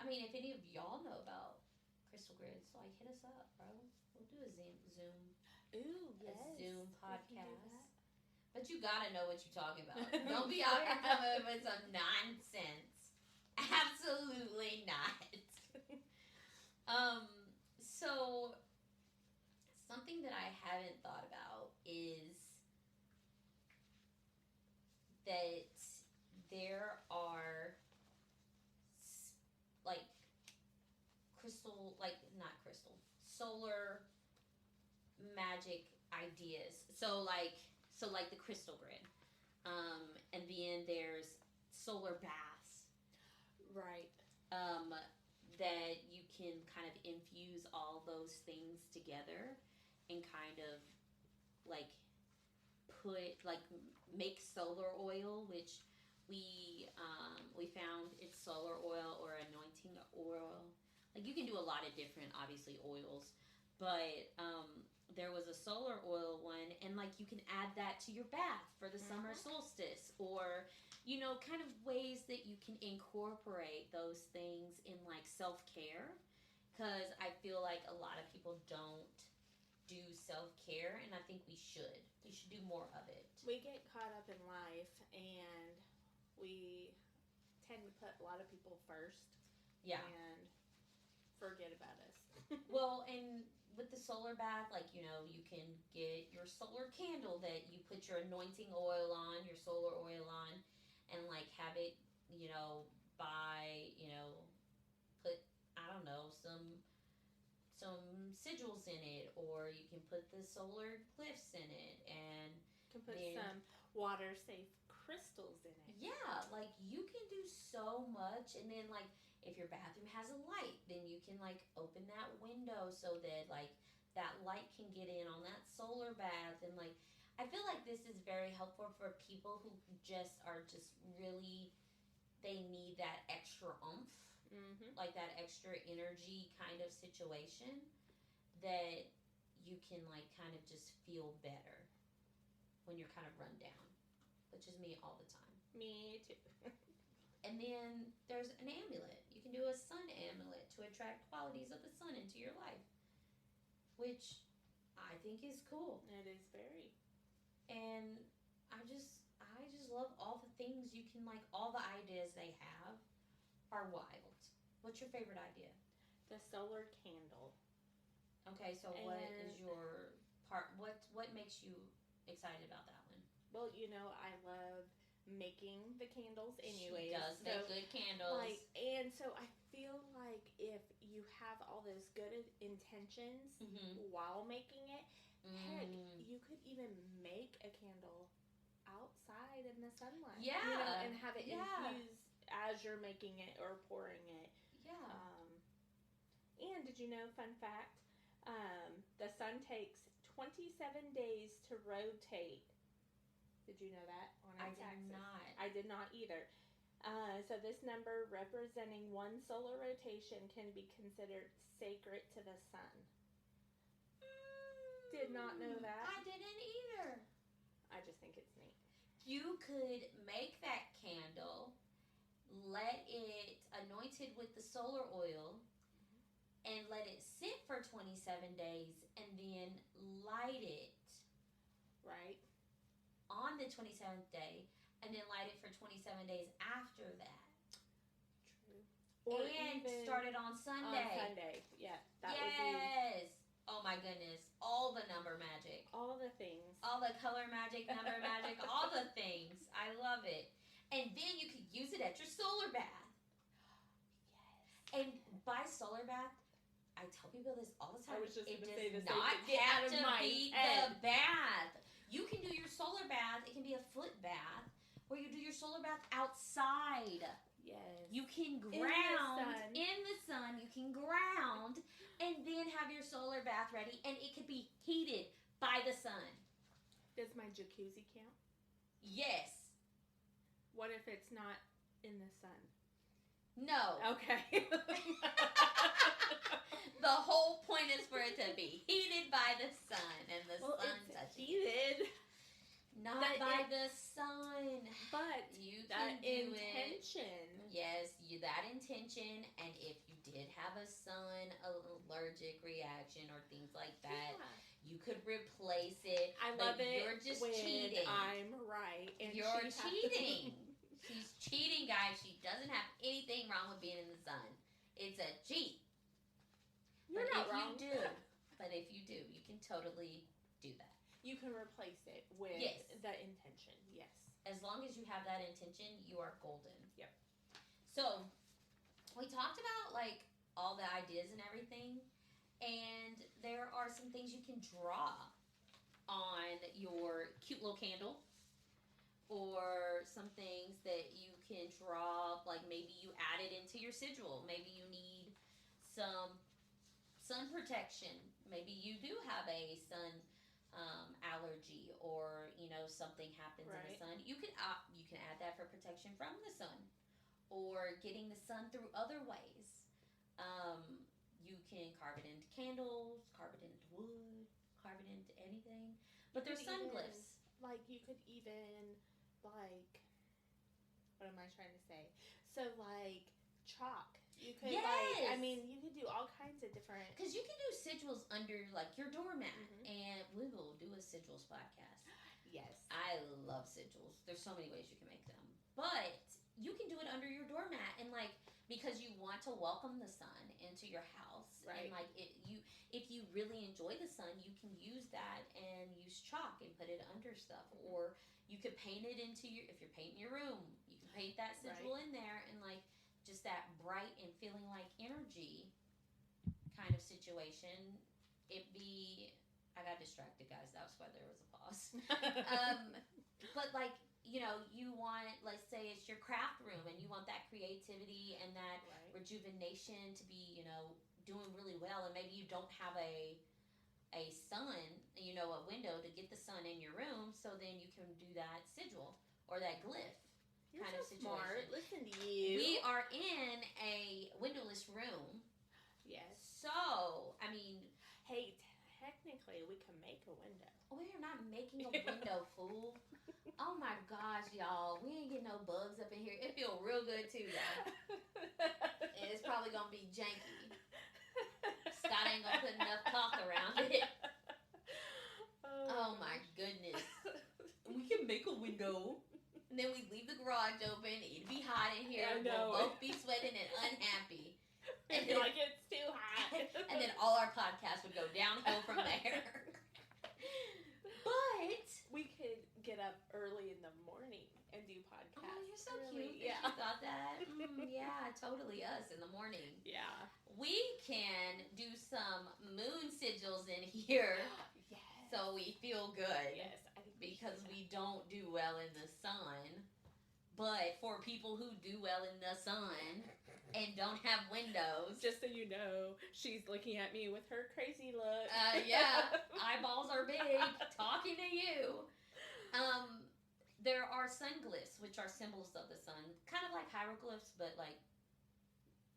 If any of y'all know about crystal grids, hit us up, bro. We'll do a Zoom. Ooh, yes. A Zoom podcast. But you gotta know what you're talking about. Don't be out here coming up with some nonsense. Absolutely not. So something that I haven't thought about is that there are solar magic ideas. So the crystal grid. And then there's solar baths. Right. That you can kind of infuse all those things together and kind of put make solar oil, which we found it's solar oil or anointing oil. Like you can do a lot of different, obviously, oils, but there was a solar oil one, and like you can add that to your bath for the summer solstice, or kind of ways that you can incorporate those things in like self-care, because I feel like a lot of people don't do self-care, and I think we should do more of it. We get caught up in life, and we tend to put a lot of people first. Yeah. And forget about us. Well, and with the solar bath, you can get your solar candle that you put your anointing oil on, your solar oil on, and have it, put, I don't know, some sigils in it, or you can put the solar glyphs in it, and You can put some water safe crystals in it. Yeah, you can do so much, and then if your bathroom has a light, then you can open that window so that that light can get in on that solar bath, and I feel like this is very helpful for people who are really, they need that extra oomph, that extra energy kind of situation, that you can kind of just feel better when you're kind of run down, which is me all the time. Me too. And then there's an amulet. You can do a sun amulet to attract qualities of the sun into your life, which I think is cool. It is very. And I just love all the things you can, all the ideas they have are wild. What's your favorite idea? The solar candle. Okay, so what is your part? What makes you excited about that one? Well, I love making the candles anyways. She does make good candles. And so I feel like if you have all those good intentions while making it, heck, you could even make a candle outside in the sunlight. Yeah. And have it infused as you're making it or pouring it. Yeah. And did you know, fun fact, the sun takes 27 days to rotate. Did you know that? I did not. I did not either. So this number representing one solar rotation can be considered sacred to the sun. Did not know that. I didn't either. I just think it's neat. You could make that candle, let it anointed with the solar oil, and let it sit for 27 days, and then light it. Right. On the 27th day, and then light it for 27 days after that. True. Or and even start it on Sunday. On Sunday, yeah. That would yes. Oh my goodness. All the number magic. All the things. All the color magic, number magic, all the things. I love it. And then you could use it at your solar bath. Yes. And by solar bath, I tell people this all the time. I was just it going to does say the not same thing. Get have out of to my be head. the bath. You can do your solar bath. It can be a foot bath where you do your solar bath outside. Yes. You can ground in the sun. You can ground and then have your solar bath ready, and it could be heated by the sun. Does my jacuzzi count? Yes. What if it's not in the sun? No. Okay. The whole point is for it to be heated by the sun, and the sun it's touching heated. Not by the sun. But you that can do intention. It. Yes, that intention, and if you did have a sun allergic reaction or things like that, you could replace it. I love it. You're just when cheating. I'm right, and you're cheating. She's cheating, guys. She doesn't have anything wrong with being in the sun. It's a cheat. You're but not if wrong. You do, but if you do, you can totally do that. You can replace it with the intention. Yes. As long as you have that intention, you are golden. Yep. So, we talked about all the ideas and everything, and there are some things you can draw on your cute little candle, or some things that you can draw, maybe you add it into your sigil. Maybe you need some sun protection. Maybe you do have a sun allergy, or something happens in the Right. sun, you can add that for protection from the sun, or getting the sun through other ways. Um, you can carve it into candles, carve it into wood, carve it into anything. But You there's could sun even, glyphs. you could even, like, what am I trying to say? So, chalk. You could, Yes! you could do all kinds of different. Because you can do sigils under your doormat, Mhm. and we will do a sigils podcast. Yes. I love sigils. There's so many ways you can make them, but you can do it under your doormat, and because you want to welcome the sun into your house, Right. and if you really enjoy the sun, you can use that and use chalk and put it under stuff, or you could paint it into if you're painting your room, you can paint that sigil in there, and just that bright and feeling like energy kind of situation. I got distracted, guys. That's why there was a pause. But you want, let's say it's your craft room, and you want that creativity and that Right. rejuvenation to be, doing really well, and maybe you don't have a sun, a window to get the sun in your room, so then you can do that sigil or that glyph. You're kind so of situation. smart. Listen to you. We are in a windowless room. Yes. So, Hey, technically, we can make a window. we're not making a window, fool. Oh my gosh, y'all. We ain't getting no bugs up in here. It feel real good too, y'all. And it's probably gonna be janky. Scott ain't gonna put enough caulk around it. Oh my goodness. We can make a window. And then we leave the garage open. It'd be hot in here. I know. We'll both be sweating and unhappy. And then, it's too hot. and then all our podcasts would go downhill from there. But we could get up early in the morning and do podcasts. oh, you're so early. cute. Yeah. You thought that? Yeah, totally us in the morning. Yeah. We can do some moon sigils in here Yes. so we feel good. Yes, I think Because we don't do well in the sun. But for people who do well in the sun and don't have windows, just so you know, she's looking at me with her crazy look. Yeah, eyeballs are big, talking to you. There are sun glyphs, which are symbols of the sun, kind of like hieroglyphs, but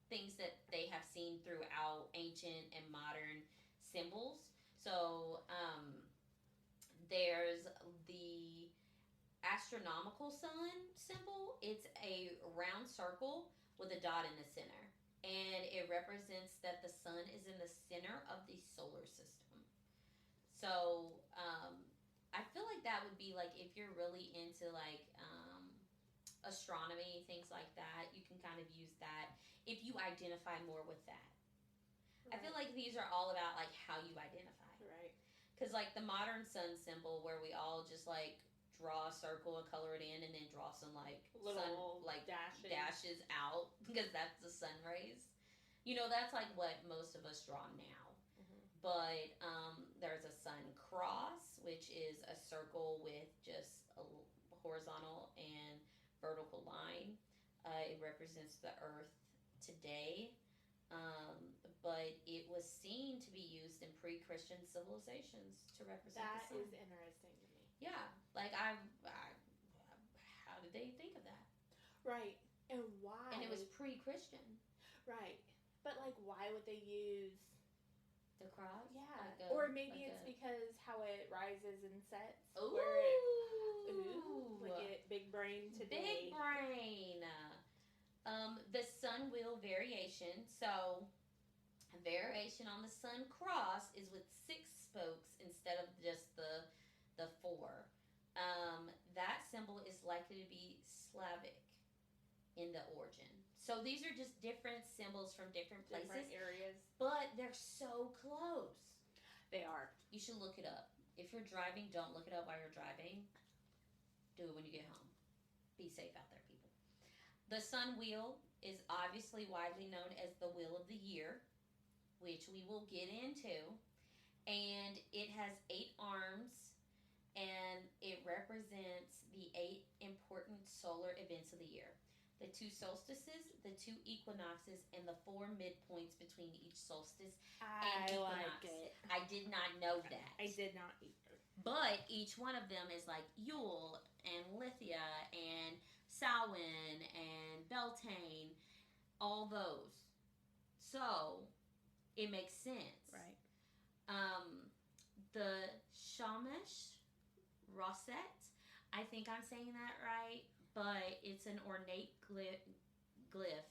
things that they have seen throughout ancient and modern symbols. So, there's the astronomical sun symbol. It's a round circle with a dot in the center, and it represents that the sun is in the center of the solar system. So I feel like that would be if you're really into astronomy, things like that, you can kind of use that if you identify more with that. Right. I feel like these are all about how you identify. Right. Because the modern sun symbol, where we all just draw a circle and color it in, and then draw some little sun dashes out, because that's the sun rays. That's what most of us draw now. Mm-hmm. But there's a sun cross, which is a circle with just a horizontal and vertical line. It represents the earth today. But it was seen to be used in pre-Christian civilizations to represent That the sun. is interesting to me. Yeah, how did they think of that? Right. And why? And it was pre-Christian. Right. But why would they use The cross? Yeah. Or maybe it's because how it rises and sets. Ooh. Look at big brain today. Big brain. The sun wheel variation. So, a variation on the sun cross is with 6 spokes instead of just the 4. That symbol is likely to be Slavic in the origin. So these are just different symbols from different places. Different areas. But they're so close. They are. You should look it up. If you're driving, don't look it up while you're driving. Do it when you get home. Be safe out there, people. The sun wheel is obviously widely known as the wheel of the year, which we will get into. And it has 8 arms, and it represents the 8 important solar events of the year. The 2 solstices, the 2 equinoxes, and the 4 midpoints between each solstice and I equinox. like it. I did not know that. I did not either. But each one of them is like Yule and Lithia and Samhain and Beltane, all those. So it makes sense. Right. The Shamash Rosette, I think I'm saying that right, but it's an ornate glyph,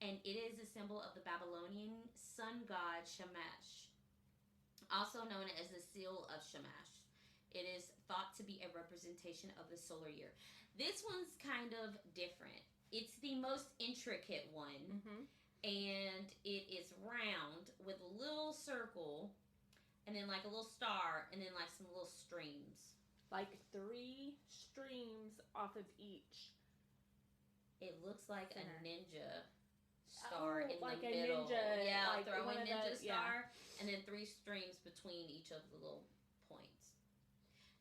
and it is a symbol of the Babylonian sun god Shamash, also known as the seal of Shamash. It is thought to be a representation of the solar year. This one's kind of different. It's the most intricate one, and it is round with a little circle, and then like a little star, and then like some little streams. Like 3 streams off of each. It looks like center. a ninja star in like the a middle. Ninja, yeah, like throwing ninja those, star, and then 3 streams between each of the little points.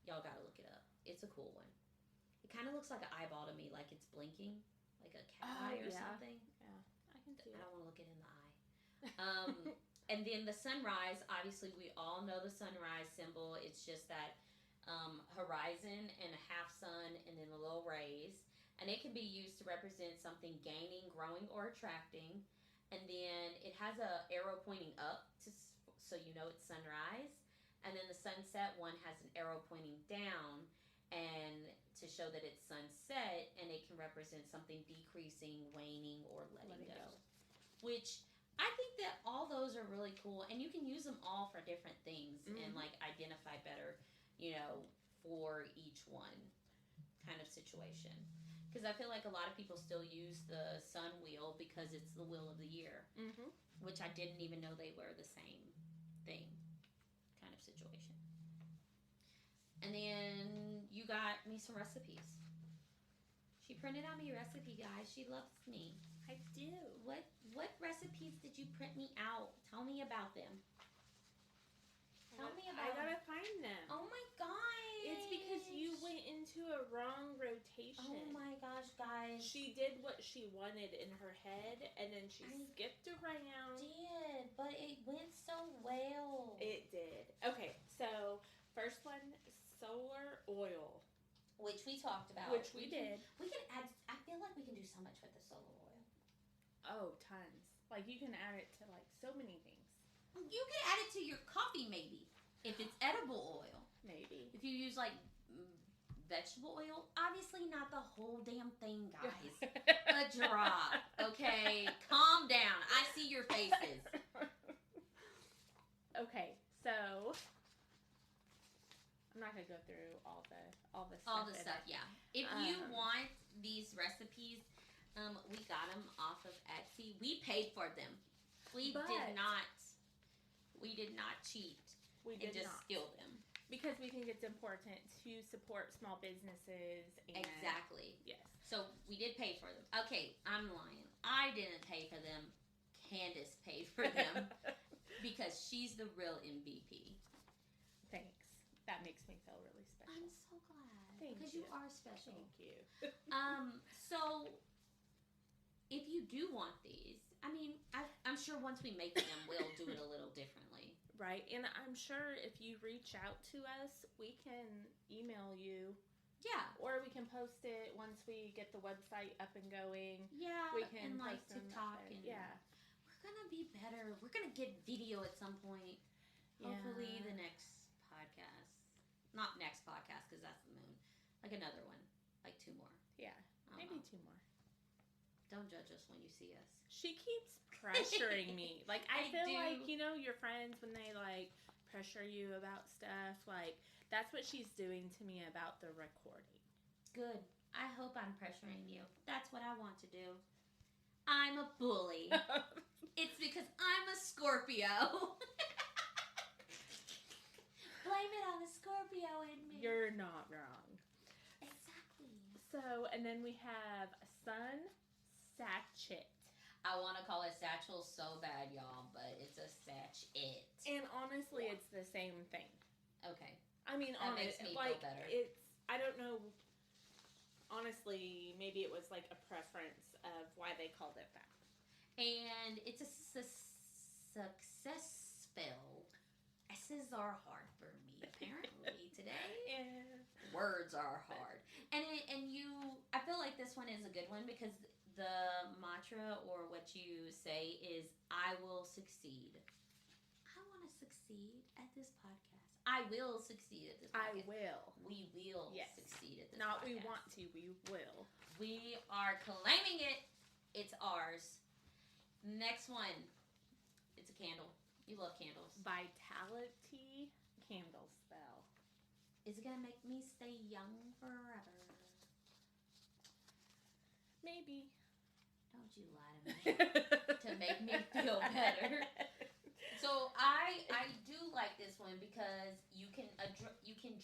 Y'all gotta look it up. It's a cool one. It kind of looks like an eyeball to me, like it's blinking, like a cat eye or something. Yeah, I can see I it. don't want to look it in the eye. And then the sunrise, obviously we all know the sunrise symbol. It's just that horizon and a half sun and then the little rays. And it can be used to represent something gaining, growing, or attracting. And then it has a arrow pointing up so you know it's sunrise. And then the sunset one has an arrow pointing down and to show that it's sunset, and it can represent something decreasing, waning, or letting go. Which I think that all those are really cool, and you can use them all for different things and like identify better, for each one kind of situation. Because I feel like a lot of people still use the sun wheel because it's the wheel of the year, which I didn't even know they were the same thing kind of situation. And then you got me some recipes. She printed out me a recipe, guys. She loves me. I do. What recipes did you print me out? Tell me about them. Tell me about I gotta find them. Oh my gosh. It's because you went into a wrong rotation. Oh my gosh, guys. She did what she wanted in her head, and then she skipped around. Did, but it went so well. It did. Okay, so first one, solar oil. Which we talked about. Which we did. We can add, I feel like we can do so much with the solar oil. Oh, tons. Like, you can add it to, like, so many things. You can add it to your coffee, maybe. If it's edible oil. Maybe. If you use, like, vegetable oil, obviously not the whole damn thing, guys. A drop, okay? Calm down. I see your faces. Okay, so I'm not gonna go through all the stuff. Yeah. If you want these recipes, we got them off of Etsy. We paid for them. We did not cheat. We did just not steal them. Because we think it's important to support small businesses. And Exactly. Yes. So we did pay for them. Okay, I'm lying. I didn't pay for them. Candace paid for them because she's the real MVP. Thanks. That makes me feel really special. I'm so glad. Thank because you. you are special. Thank you. So if you do want these, I mean, I'm sure once we make them, we'll do it a little differently. Right, and I'm sure if you reach out to us, we can email you. Yeah. Or we can post it once we get the website up and going. Yeah, we can and like post them TikTok there. and yeah. We're gonna be better. We're gonna get video at some point. Hopefully the next podcast. Not next podcast because that's the moon. Like another one. Like 2 more. Yeah. Maybe 2 more. Don't judge us when you see us. She keeps pressuring me. Like, I feel do. like, your friends, when they, like, pressure you about stuff, like, that's what she's doing to me about the recording. Good. I hope I'm pressuring you. That's what I want to do. I'm a bully. It's because I'm a Scorpio. Blame it on the Scorpio in me. You're not wrong. Exactly. So, and then we have sun sachet. I want to call it satchel so bad, y'all, but it's a satchet. And honestly, it's the same thing. Okay. I mean, That makes me like, feel better. I don't know, honestly, maybe it was like a preference of why they called it that. And it's a success spell. S's are hard for me apparently today. Yeah. Words are hard. And I feel like this one is a good one because the mantra or what you say is I will succeed. I want to succeed at this podcast. I will succeed at this podcast. I will. We will Yes. succeed at this Not podcast. we want to, we will. We are claiming it. It's ours. Next one. It's a candle. You love candles. Vitality candle spell. Is it going to make me stay young forever? Maybe. Don't you lie to me to make me feel better. So I do like this one because you can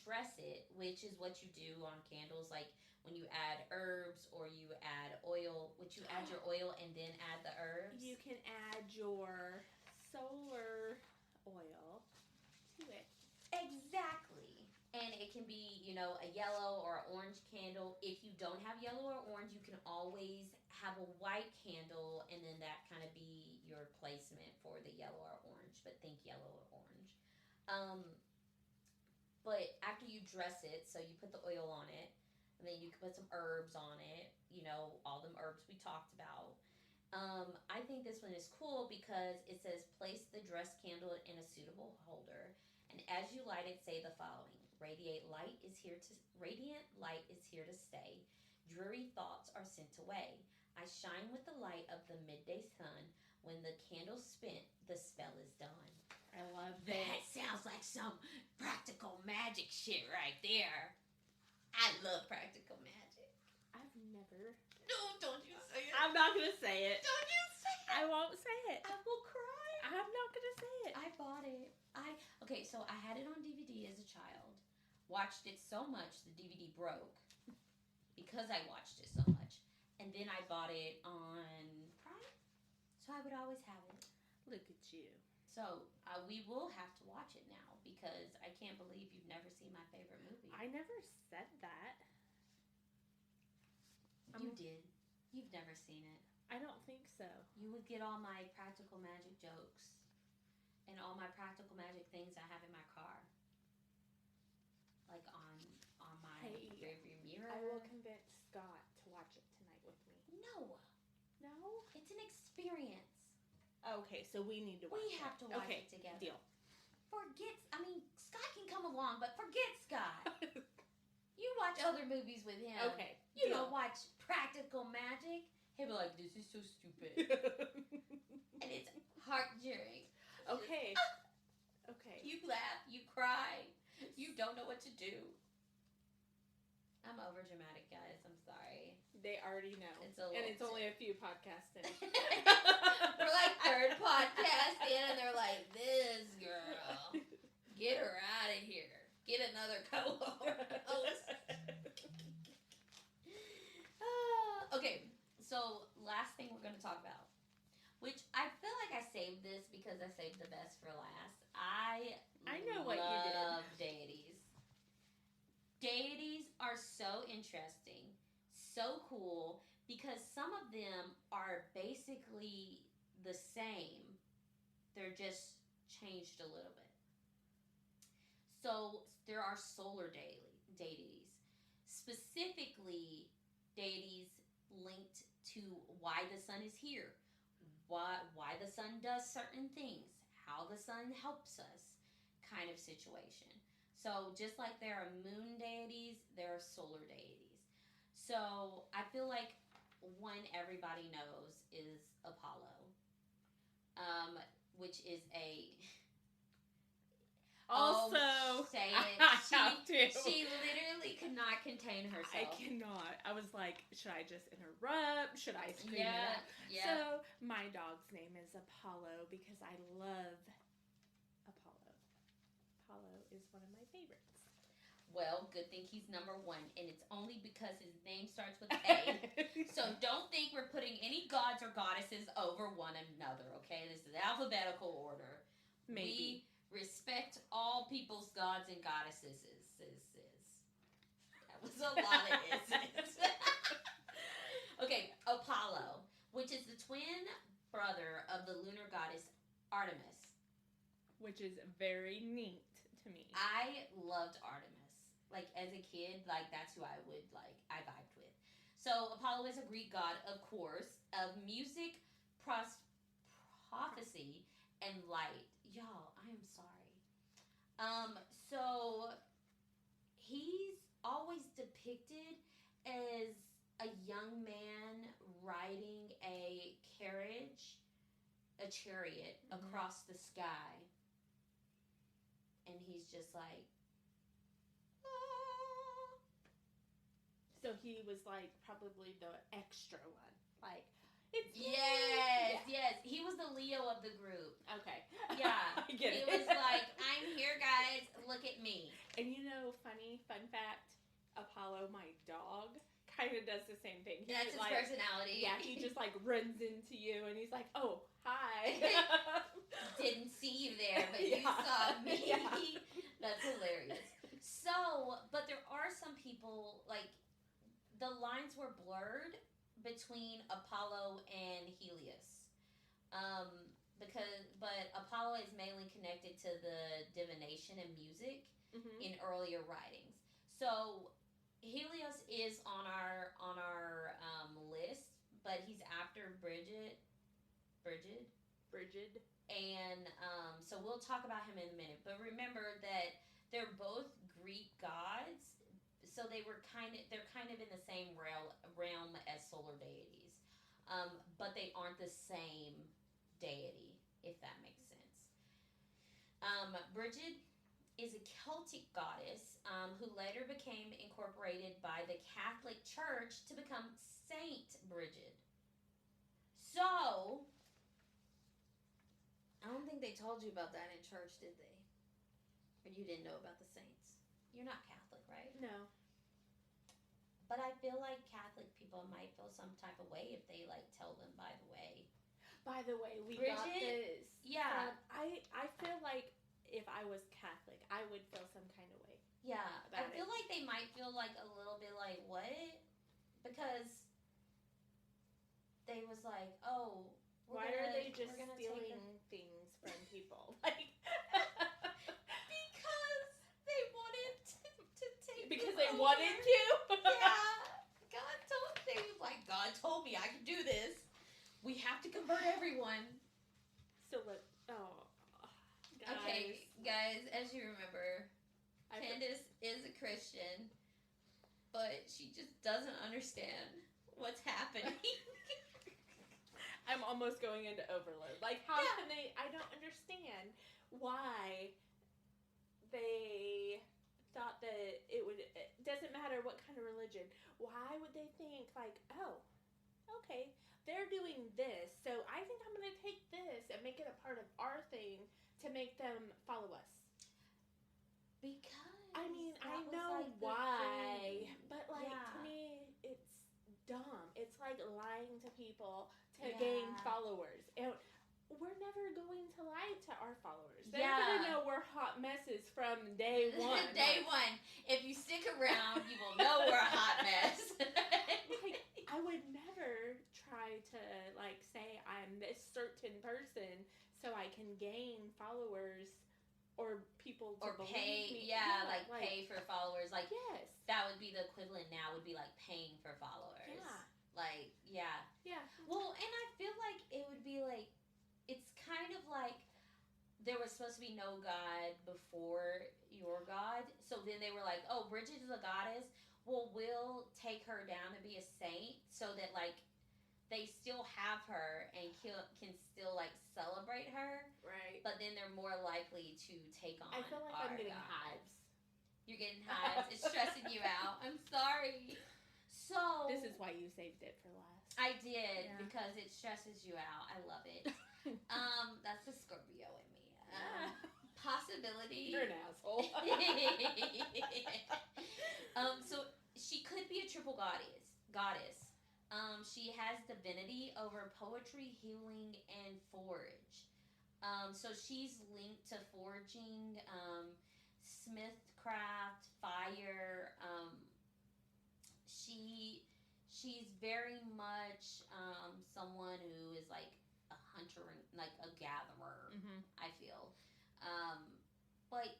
dress it, which is what you do on candles. Like when you add herbs or you add oil, which you add your oil and then add the herbs. You can add your solar oil to it. Exactly. And it can be, a yellow or an orange candle. If you don't have yellow or orange, you can always have a white candle, and then that kind of be your placement for the yellow or orange. But think yellow or orange. But after you dress it, so you put the oil on it, and then you can put some herbs on it. All them herbs we talked about. I think this one is cool because it says place the dress candle in a suitable holder, and as you light it, say the following. Radiant light is here to stay. Dreary thoughts are sent away. I shine with the light of the midday sun. When the candle's spent, the spell is done. I love That sounds like some practical magic shit right there. I love practical magic. I've never. No, don't you say it. I'm not gonna say it. Don't you say it. I won't say it. I will cry. I'm not gonna say it. I bought it. Okay, so I had it on DVD as a child. Watched it so much the DVD broke because I watched it so much. And then I bought it on Prime, so I would always have it. Look at you. So we will have to watch it now because I can't believe you've never seen my favorite movie. I never said that. You did. You've never seen it. I don't think so. You would get all my practical magic jokes and all my practical magic things I have in my car. Like on my rearview mirror. I will convince Scott to watch it tonight with me. No. No? It's an experience. Okay, so we need to watch it. We have to watch it together. Deal. Scott can come along, but forget Scott. You watch other movies with him. Okay. You don't watch Practical Magic. He'll be like, this is so stupid. And it's heart-cheering. Okay. Okay. You laugh, you cry, you don't know what to do. I'm over dramatic, guys. I'm sorry. They already know. And it's only a few podcasts in. We're like third podcast in, and they're like, this girl, get her out of here. Get another co-host. Okay, so last thing we're going to talk about, which I feel like I saved this because I saved the best for last. I know what you did. love deities. Deities are so interesting, so cool, because some of them are basically the same. They're just changed a little bit. So there are solar deities, specifically deities linked to why the sun is here, why the sun does certain things, how the sun helps us, kind of situation. So just like there are moon deities, there are solar deities. So I feel like one everybody knows is Apollo, which is a... Also, say it. She literally could not contain herself. I cannot. I was like, should I just interrupt? Should I scream it out? Yeah. So, my dog's name is Apollo because I love Apollo. Apollo is one of my favorites. Well, good thing he's number one, and it's only because his name starts with A. So don't think we're putting any gods or goddesses over one another, okay? This is alphabetical order. Maybe. We respect all people's gods and goddesses. That was a lot of is's. Okay, Apollo, which is the twin brother of the lunar goddess Artemis. which is very neat to me. I loved Artemis. Like, as a kid, like, that's who I vibed with. So, Apollo is a Greek god, of course, of music, prophecy, and light. Y'all, I am sorry. So, he's always depicted as a young man riding a chariot across the sky. And he's just like, ah. So he was like probably the extra one. Like, it's yes. He was the Leo of the group. Okay. Yeah. I get it. He was like, I'm here, guys. Look at me. And fun fact, Apollo, my dog, kind of does the same thing. That's his personality. Yeah, he just like runs into you and he's like, oh, hi. Didn't see you there, but you saw me. Yeah. That's hilarious. So, but there are some people, like, the lines were blurred between Apollo and Helios. But Apollo is mainly connected to the divination and music in earlier writings. So, Helios is on our list, but he's after Bridget. And so we'll talk about him in a minute. But remember that they're both Greek gods, so they're kind of in the same realm as solar deities, but they aren't the same deity, if that makes sense. Bridget is a Celtic goddess who later became incorporated by the Catholic Church to become Saint Bridget. So, I don't think they told you about that in church, did they? Or you didn't know about the saints? You're not Catholic, right? No. But I feel like Catholic people might feel some type of way if they, like, tell them, by the way, we got this. Yeah. I feel like if I was Catholic, I would feel some kind of way. Yeah. I feel like they might feel like a little bit like, what? Because they was like, oh, why are they just stealing things from people? Like, because they wanted to take. Because they wanted to. Yeah, God told me I could do this. We have to convert everyone. So look, guys. Okay, guys, as you remember, Candace is a Christian, but she just doesn't understand what's happening. I'm almost going into overload. Like, how can they? I don't understand why they thought that it doesn't matter what kind of religion. Why would they think, like, oh, okay, they're doing this, so I think I'm going to take this and make it a part of our thing to make them follow us? Because I mean, I know like why, but like to me, it's dumb. It's like lying to people to gain followers. And we're never going to lie to our followers. They're going to know we're hot messes from day one. Day one. If you stick around, you will know we're a hot mess. Like, I would never try to, like, say I'm this certain person so I can gain followers or people to pay me. Like pay for followers. Like, yes. That would be the equivalent now, would be like paying for followers. Yeah. Like, yeah. Yeah. Well, and I feel like it would be like, it's kind of like there was supposed to be no God before your God. So then they were like, oh, Bridget is a goddess. Well, we'll take her down to be a saint so that, like, they still have her and can still, like, celebrate her. Right. But then they're more likely to take on I feel like I'm getting God. hives. You're getting hives. It's stressing you out. I'm sorry. So this is why you saved it for last. I did, because it stresses you out. I love it. That's the Scorpio in me. Possibility. You're an asshole. So she could be a triple goddess. She has divinity over poetry, healing, and forge. So she's linked to forging, smithcraft, fire. She's very much someone who is like a hunter, like a gatherer. I feel. Um, but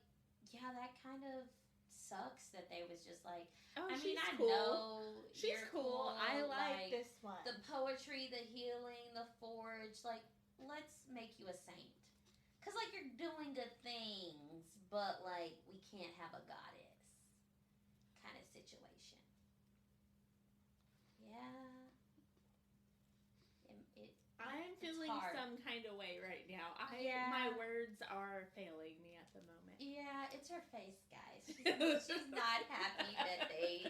yeah, that kind of sucks that they was just like, Oh, I mean, she's I cool. know She's you're cool. I like this one. the poetry, the healing, the forge. Like, let's make you a saint. Cause like you're doing good things, but like we can't have a goddess kind of situation. Yeah. I'm it's feeling hard. some kind of way right now. Yeah. My words are failing me at the moment. Yeah, it's her face, guys. She's not happy that they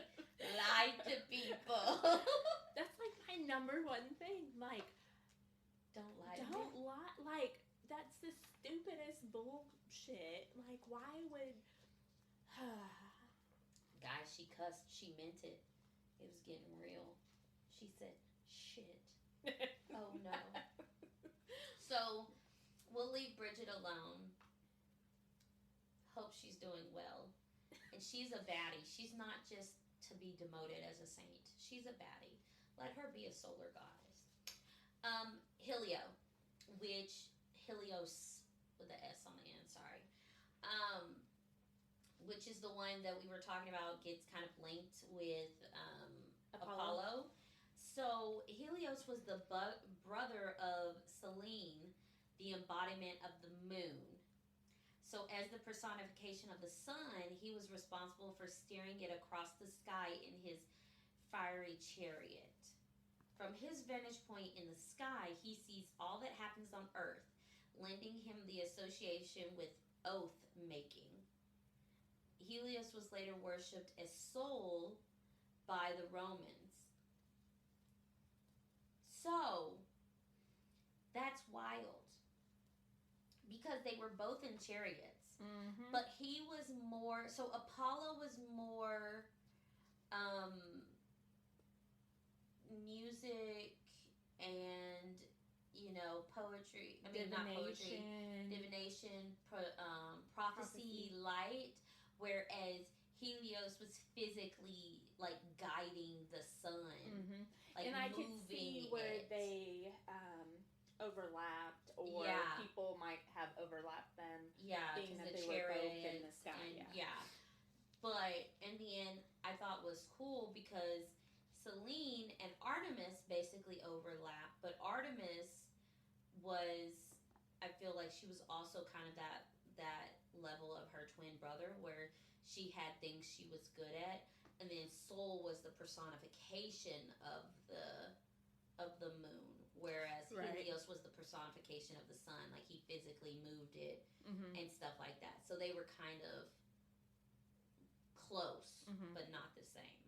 lied to people. That's like my number one thing. Like, don't lie. Don't lie. Like, that's the stupidest bullshit. Like, why would? Guys, she cussed. She meant it. It was getting real. She said, "Shit." Oh no. So, we'll leave Bridget alone. Hope she's doing well. And she's a baddie. She's not just to be demoted as a saint. She's a baddie. Let her be a solar goddess. Helio, which Helios with the S on the end, sorry. Which is the one that we were talking about gets kind of linked with Apollo. So Helios was the brother of Selene, the embodiment of the moon. So as the personification of the sun, he was responsible for steering it across the sky in his fiery chariot. From his vantage point in the sky, he sees all that happens on Earth, lending him the association with oath making. Helios was later worshipped as Sol by the Romans. So, that's wild. Because they were both in chariots. Mm-hmm. But he was more... So, Apollo was more... music and, poetry. I mean, not poetry. Divination, prophecy, light. Whereas Helios was physically, like, guiding the sun. Mm-hmm. Like, and I could see where they overlapped, or people might have overlapped them. Yeah, being that the they were both in the sky. And, but in the end, I thought was cool because Selene and Artemis basically overlapped, but Artemis was, I feel like she was also kind of that level of her twin brother where she had things she was good at. And then Sol was the personification of the moon, whereas Helios was the personification of the sun. Like, he physically moved it and stuff like that. So they were kind of close, but not the same.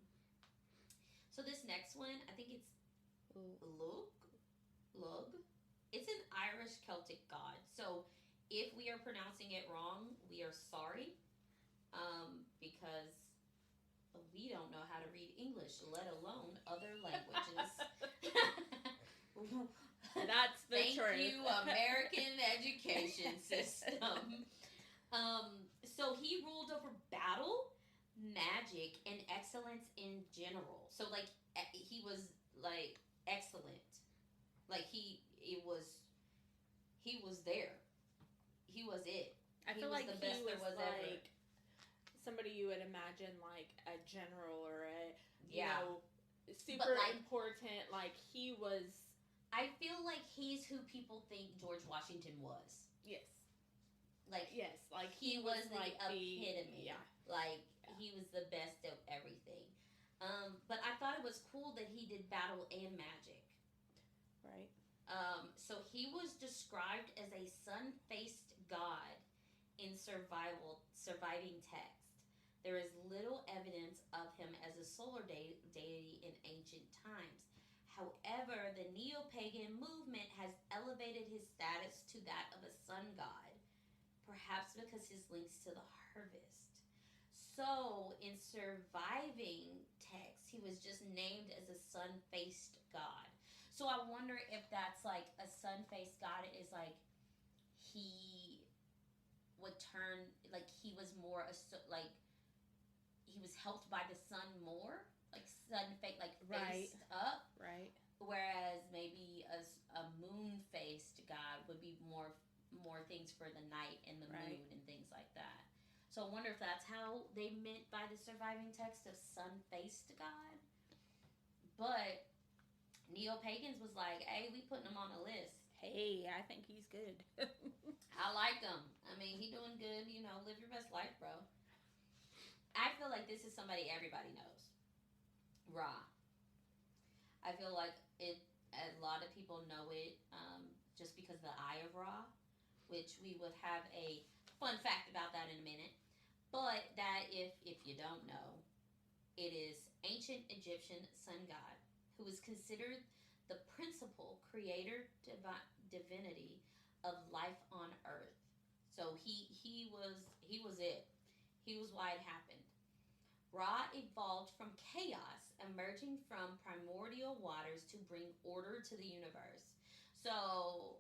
So this next one, I think it's Lug. It's an Irish Celtic god. So if we are pronouncing it wrong, we are sorry, because we don't know how to read English, let alone other languages. That's the truth. Thank you, American education system. So he ruled over battle, magic, and excellence in general. So, like, he was, like, excellent. Like, he was there. He was it. I feel like the best he was there was like ever. Somebody you would imagine like a general or a super like, important. Like, he was. I feel like he's who people think George Washington was. Yes. Like, yes, like he was the like epitome. Like, he was the best of everything. But I thought it was cool that he did battle and magic. Right. So he was described as a sun-faced god in surviving text. There is little evidence of him as a solar deity in ancient times. However, the neo-pagan movement has elevated his status to that of a sun god, perhaps because his links to the harvest. So, in surviving text, he was just named as a sun-faced god. So I wonder if that's like a sun-faced god is like he would turn, like he was more like he was helped by the sun more, like sun-faced, like faced up. Right. Whereas maybe a moon-faced god would be more more things for the night and the Right. moon and things like that. So I wonder if that's how they meant by the surviving text of sun-faced God. But neo-pagans was like, hey, we putting him on the list. Hey, I think he's good. I like him. I mean, he doing good. You know, live your best life, bro. I feel like this is somebody everybody knows. Ra. I feel like a lot of people know it just because of the Eye of Ra, which we would have a fun fact about that in a minute. But that, if you don't know, it is ancient Egyptian sun god who is considered the principal creator divinity of life on earth. So he was it. He was why it happened. Ra evolved from chaos, emerging from primordial waters to bring order to the universe. So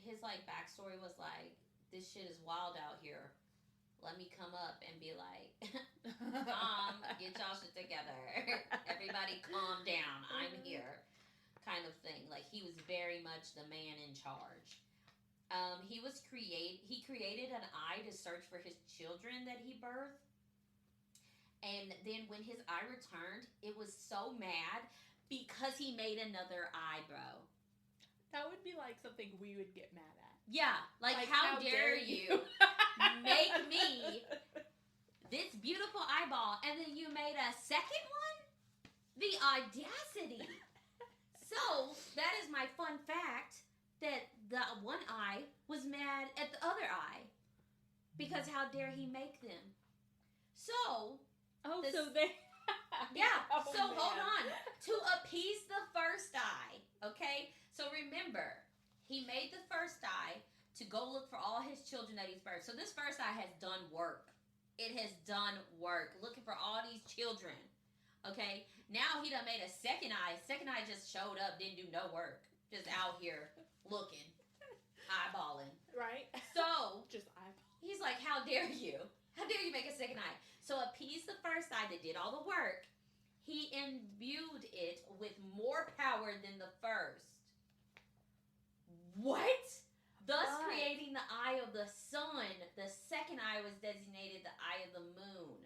his like backstory was like, this shit is wild out here. Let me come up and be like, get y'all shit together. Everybody calm down. I'm here. Kind of thing. Like, he was very much the man in charge. He created an eye to search for his children that he birthed. And then when his eye returned, it was so mad because he made another eye, bro. That would be like something we would get mad at. Yeah, like how dare you make me this beautiful eyeball and then you made a second one? The audacity. So, that is my fun fact, that the one eye was mad at the other eye because how dare he make them. So, so they... yeah, Oh, so man. hold on. To appease the first eye, okay? So remember, he made the first eye to go look for all his children that he's birthed. So this first eye has done work. It has done work, looking for all these children, okay? Now he done made a second eye. Second eye just showed up, didn't do no work. Just out here looking, eyeballing. Right? So, Just eyeball. he's like, how dare you? How dare you make a second eye? So appease the first eye that did all the work. He imbued it with more power than the first. What? Thus creating the eye of the sun. The second eye was designated the eye of the moon.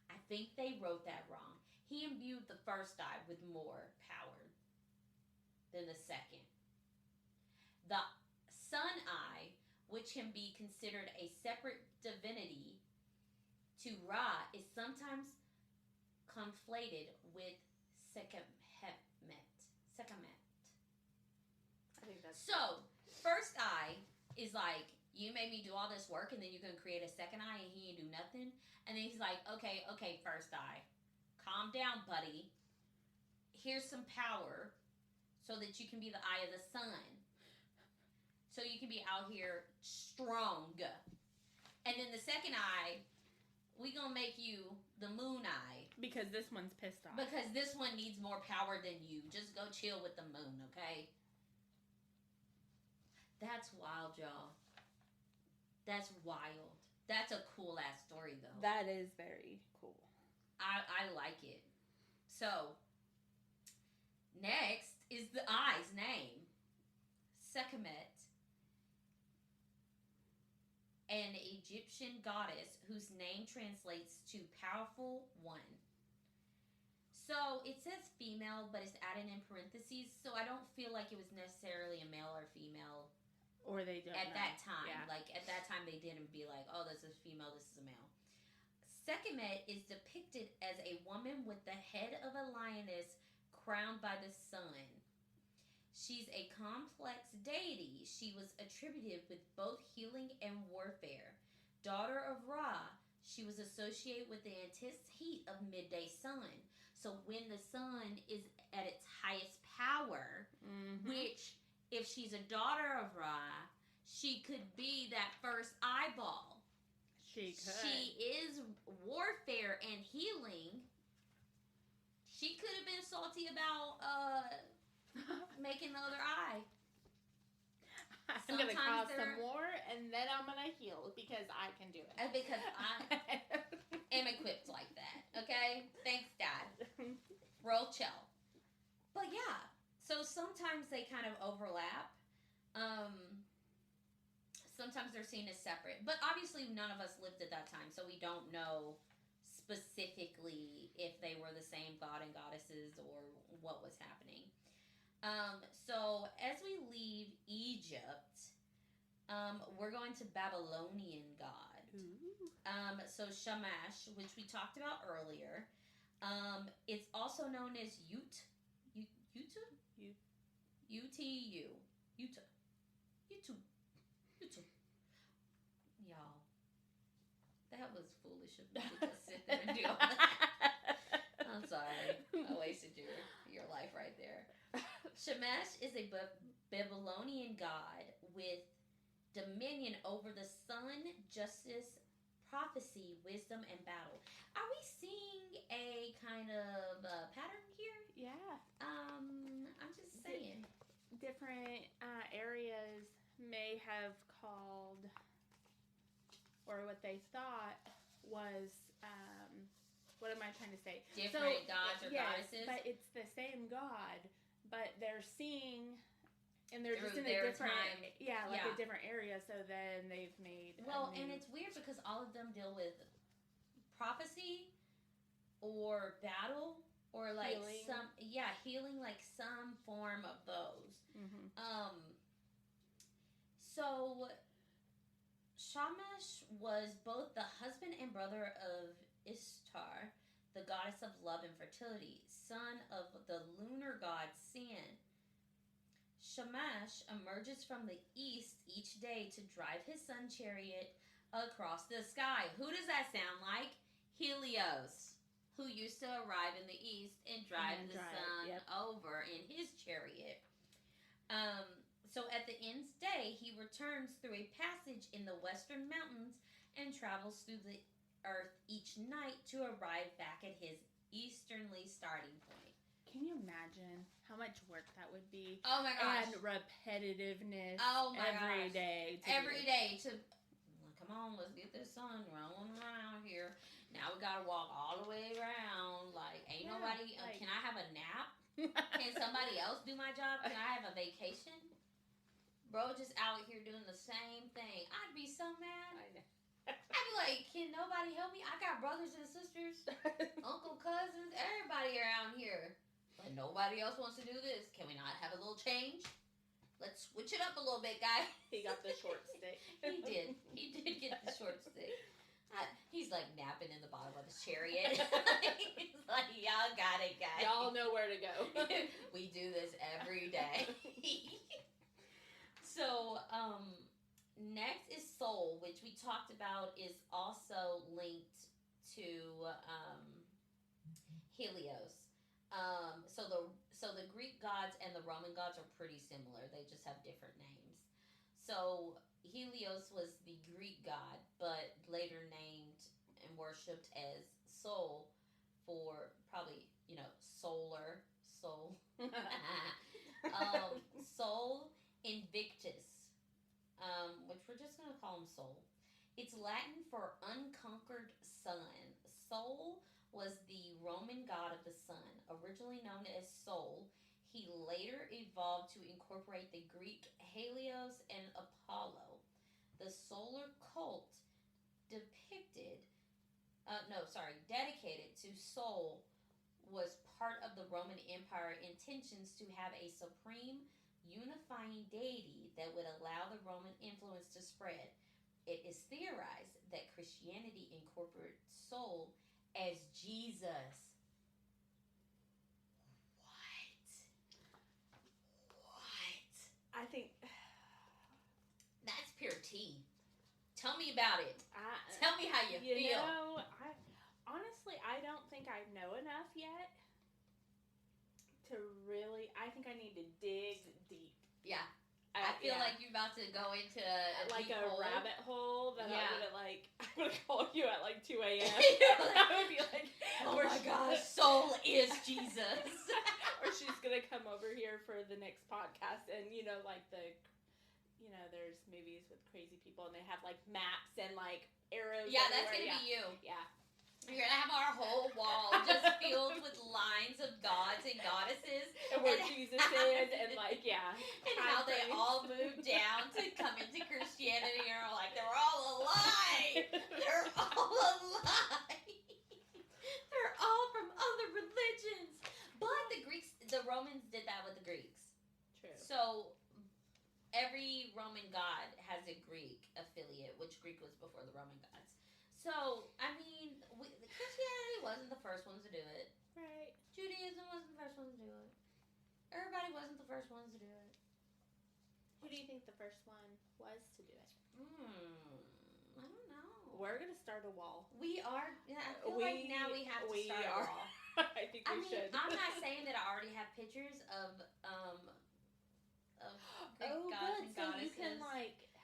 I think they wrote that wrong. He imbued the first eye with more power than the second. The sun eye, which can be considered a separate divinity to Ra, is sometimes conflated with Sekhmet. I think that's... So, first eye is like, you made me do all this work and then you're going to create a second eye and he ain't do nothing. And then he's like, okay, first eye. Calm down, buddy. Here's some power so that you can be the eye of the sun. So you can be out here strong. And then the second eye, we gonna make you the moon eye. Because this one's pissed off. Because this one needs more power than you. Just go chill with the moon, okay? That's wild, y'all. That's wild. That's a cool ass story, though. That is very cool. I like it. So, next is the eye's name. Sekhmet, an Egyptian goddess whose name translates to powerful one. So, it says female, but it's added in parentheses, so I don't feel like it was necessarily a male or female. Or they don't At know. that time. Yeah. Like, at that time, they didn't be like, oh, this is female, this is a male. Sekhmet is depicted as a woman with the head of a lioness crowned by the sun. She's a complex deity. She was attributed with both healing and warfare. Daughter of Ra, she was associated with the intense heat of midday sun. So when the sun is at its highest power, which, if she's a daughter of Ra, she could be that first eyeball. She could. She is warfare and healing. She could have been salty about making the other eye. I'm going to Sometimes cause some war, and then I'm going to heal, because I can do it. Because I am equipped like that. Okay? Thanks, Dad. Roll chill. But yeah, so sometimes they kind of overlap. sometimes they're seen as separate. But obviously, none of us lived at that time, so we don't know specifically if they were the same god and goddesses or what was happening. So as we leave Egypt, we're going to Babylonian god. So Shamash, which we talked about earlier. It's also known as Utu. Y'all, that was foolish of me to just sit there and do all that. I'm sorry. I wasted your life right there. Shamash is a Babylonian god with dominion over the sun, justice, prophecy, wisdom, and battle. Are we seeing a kind of pattern here? Yeah. I'm just saying. Different areas may have called, or what they thought was, what am I trying to say? Different gods or yes, goddesses? But it's the same god, but they're seeing, and they're just in a their different, time. a different area, so then they've made and it's weird because all of them deal with prophecy or battle or like healing. healing, like some form of those. Mm-hmm. So Shamash was both the husband and brother of Ishtar, the goddess of love and fertility, son of the lunar god Sin. Shamash emerges from the east each day to drive his sun chariot across the sky. Who does that sound like? Helios, who used to arrive in the east and drive the sun over in his chariot. So at the end's day, he returns through a passage in the western mountains and travels through the earth each night to arrive back at his easternly starting point. Can you imagine how much work that would be? Oh my gosh. And repetitiveness every day. Every day to, come on, let's get this sun rolling around here. Now we gotta walk all the way around. Like, ain't nobody, can I have a nap? Can somebody else do my job? Can I have a vacation? Bro, just out here doing the same thing. I'd be so mad. I know. I'd be like, can nobody help me? I got brothers and sisters, uncle, cousins, everybody around here. But nobody else wants to do this. Can we not have a little change? Let's switch it up a little bit, guy. He got the short stick. He did. He did get the short stick. He's like napping in the bottom of his chariot. He's like, y'all got it, guys. Y'all know where to go. We do this every day. So, next is soul, which we talked about is also linked to Helios. So the Greek gods and the Roman gods are pretty similar. They just have different names. So Helios was the Greek god, but later named and worshipped as Sol for probably, solar, soul. Sol Invictus, which we're just going to call him Sol. It's Latin for unconquered sun. Sol was the Roman god of the sun, originally known as Sol. He later evolved to incorporate the Greek Helios and Apollo. The solar cult dedicated to Sol was part of the Roman Empire intentions to have a supreme unifying deity that would allow the Roman influence to spread. It is theorized that Christianity incorporates Sol as Jesus. What? I think that's pure tea. Tell me about it. Tell me how you feel. Honestly, I don't think I know enough yet to really. I think I need to dig deep. Yeah. I feel like you're about to go into a rabbit hole that I would call you at 2 a.m. I would be like, oh my gosh, Sol is Jesus. Or she's going to come over here for the next podcast and, there's movies with crazy people and they have maps and arrows. Yeah, that's going to be you. Yeah. You're going to have our whole wall just filled with lines of gods and goddesses. And where Jesus is, and And how they all moved down to come into Christianity and are every Roman god has a Greek affiliate, which Greek was before the Roman gods. So, I mean, Christianity wasn't the first ones to do it. Right. Judaism wasn't the first ones to do it. Everybody wasn't the first ones to do it. Who do you think the first one was to do it? I don't know. We're gonna start a wall. We are. Yeah, I feel like now we have to start a wall. I think we should. I'm not saying that I already have pictures of Greek gods and so goddesses. you can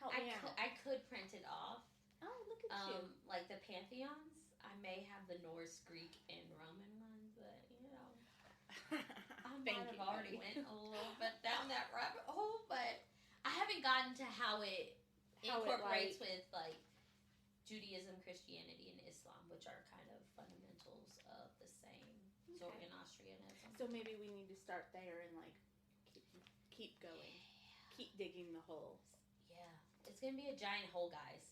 help me out. I could print it off. Oh, look at you. Like the pantheons. I may have the Norse, Greek, and Roman ones, but I might have already went a little bit down that rabbit hole, but I haven't gotten to how it incorporates with Judaism, Christianity, and Islam, which are kind of fundamentals of the same Zoroastrianism. So maybe we need to start there and keep going, keep digging the holes. Yeah, it's gonna be a giant hole, guys.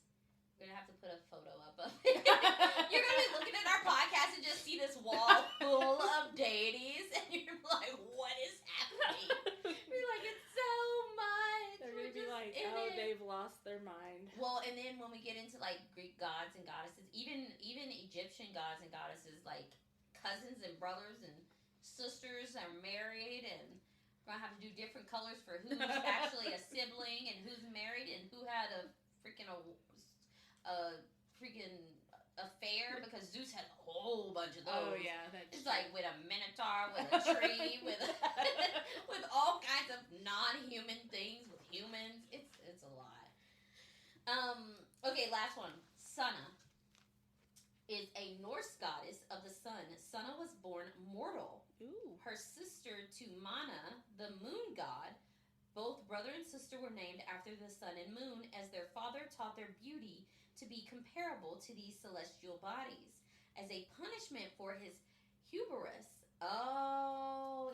We're gonna have to put a photo up of it. You're gonna be looking at our podcast and just see this wall full of deities, and you're like, "What is happening?" You're like, "It's so much." They're gonna be like, "Oh, they've lost their mind." Well, and then when we get into Greek gods and goddesses, even Egyptian gods and goddesses, cousins and brothers and sisters are married, and we're gonna have to do different colors for who's actually a sibling and who's married and who had a freaking affair, because Zeus had a whole bunch of those. Oh yeah, it's with a minotaur, with a tree, with with all kinds of non-human things with humans. It's a lot. Okay, last one. Sana is a Norse goddess of the sun. Sana was born mortal. Ooh. Her sister to Mana, the moon god. Both brother and sister were named after the sun and moon, as their father taught their beauty to be comparable to these celestial bodies. As a punishment for his hubris,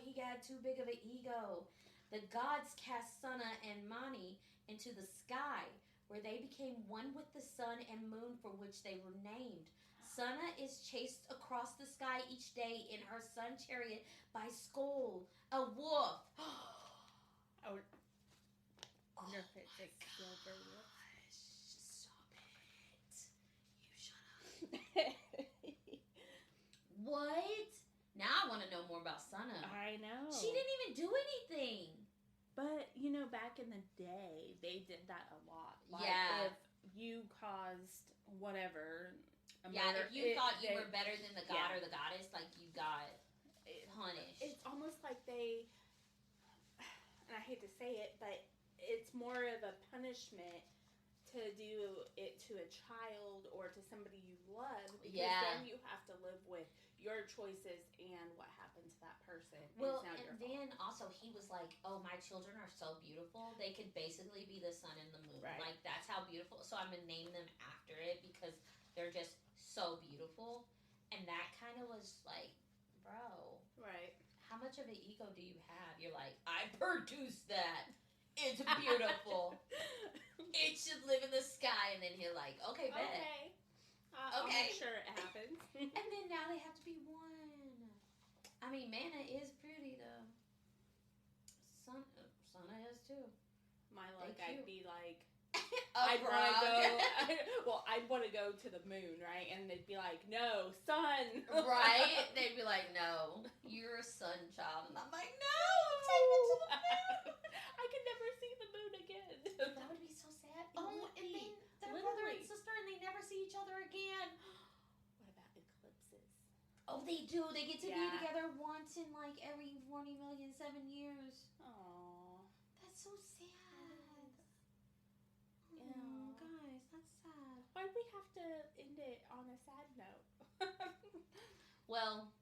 he got too big of an ego, the gods cast Sana and Mani into the sky, where they became one with the sun and moon for which they were named. Sana is chased across the sky each day in her sun chariot by Skoll, a wolf. I wonder if it's a silver wolf. Stop it. You shut up. What? Now I want to know more about Sana. I know. She didn't even do anything. But, back in the day, they did that a lot. Yeah. If you caused whatever, if you thought you were better than the god or the goddess, you got punished. It's almost like they, and I hate to say it, but it's more of a punishment to do it to a child or to somebody you love, because then you have to live with your choices and what happened to that person. Well, and then also he was like, "Oh, my children are so beautiful. They could basically be the sun and the moon. Right. That's how beautiful. So I'm gonna name them after it because they're just so beautiful." And that kind of was like, bro, right? How much of an ego do you have? You're like, I produced that. It's beautiful. It should live in the sky. And then you're like, okay, bet. Okay. I'll make sure it happens. And then now they have to be one. I mean, Mana is pretty, though. Sana is, too. My luck, I'd be like, I'd want to go. I'd want to go to the moon, right? And they'd be like, "No, sun." Right? They'd be like, "No, you're a sun child," and I'm like, "No, take me to the moon. I could never see the moon again." That would be so sad. And then they're brother and sister, and they never see each other again. What about eclipses? Oh, they do. They get to be together once in every 40,000,007 years. Aww, that's so sad. Yeah. Oh, guys, that's sad. Why do we have to end it on a sad note? Well,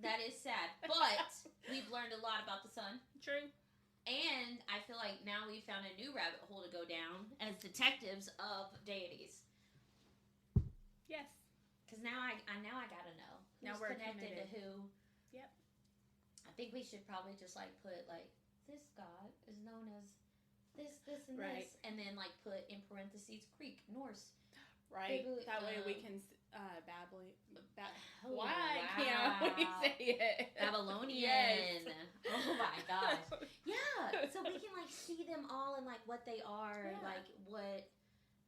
that is sad. But we've learned a lot about the sun. True. And I feel like now we've found a new rabbit hole to go down as detectives of deities. Yes. Because now I gotta know who's now we're connected to who. Yep. I think we should probably just put this god is known as this, and right. this, and then put in parentheses Greek, Norse, right? Babylon- That way we can Oh, why can't we wow. say it? Babylonian. Yes. Oh my gosh. Yeah. So we can like see them all and like what they are, Yeah. like what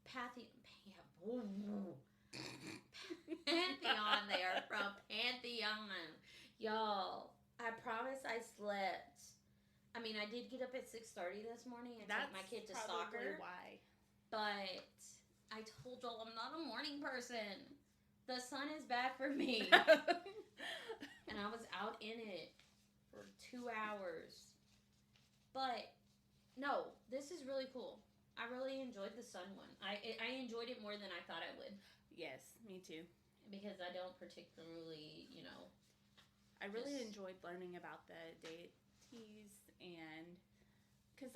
Pantheon they are from. Pantheon. Y'all, I promise I slept. I mean, I did get up at 6:30 this morning and take my kid to probably soccer. why. But I told y'all I'm not a morning person. The sun is bad for me. And I was out in it for 2 hours. But no, this is really cool. I really enjoyed the sun one. I enjoyed it more than I thought I would. Yes, me too. Because I don't particularly, I really Just- enjoyed learning about the deities, and because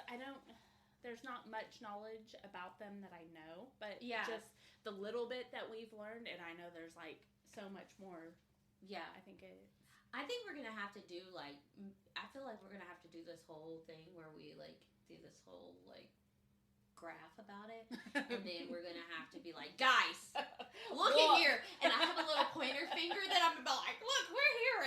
there's not much knowledge about them that I know, but Yeah. just the little bit that we've learned, and I know there's like so much more. yeah. I think I think we're going to have to do I feel like we're going to have to do this whole thing where we like do this whole like graph about it. And then we're going to have to be like, guys, look at here. And I have a little pointer finger that I'm about like, look, we're here.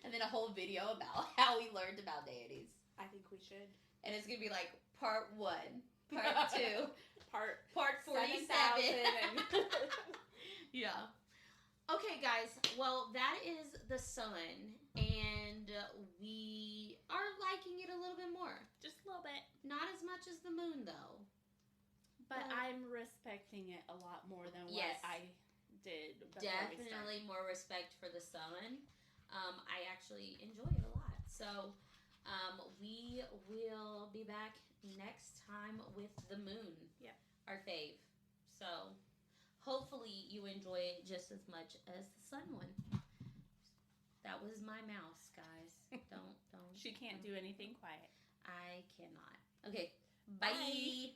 And then a whole video about how we learned about deities. I think we should. And it's going to be like part 1, part 2, part 47. 7,000 and Yeah. Okay, guys. Well, that is the sun. And we are liking it a little bit more. just a little bit. Not as much as the moon, though. But But- I'm respecting it a lot more than Yes. what I did before Definitely more respect for the sun. I actually enjoy it a lot. So we will be back next time with the moon. Yep. Our fave. So hopefully you enjoy it just as much as the sun one. That was my mouse, guys. Don't. She can't do anything quiet. I cannot. Okay. Bye. Bye.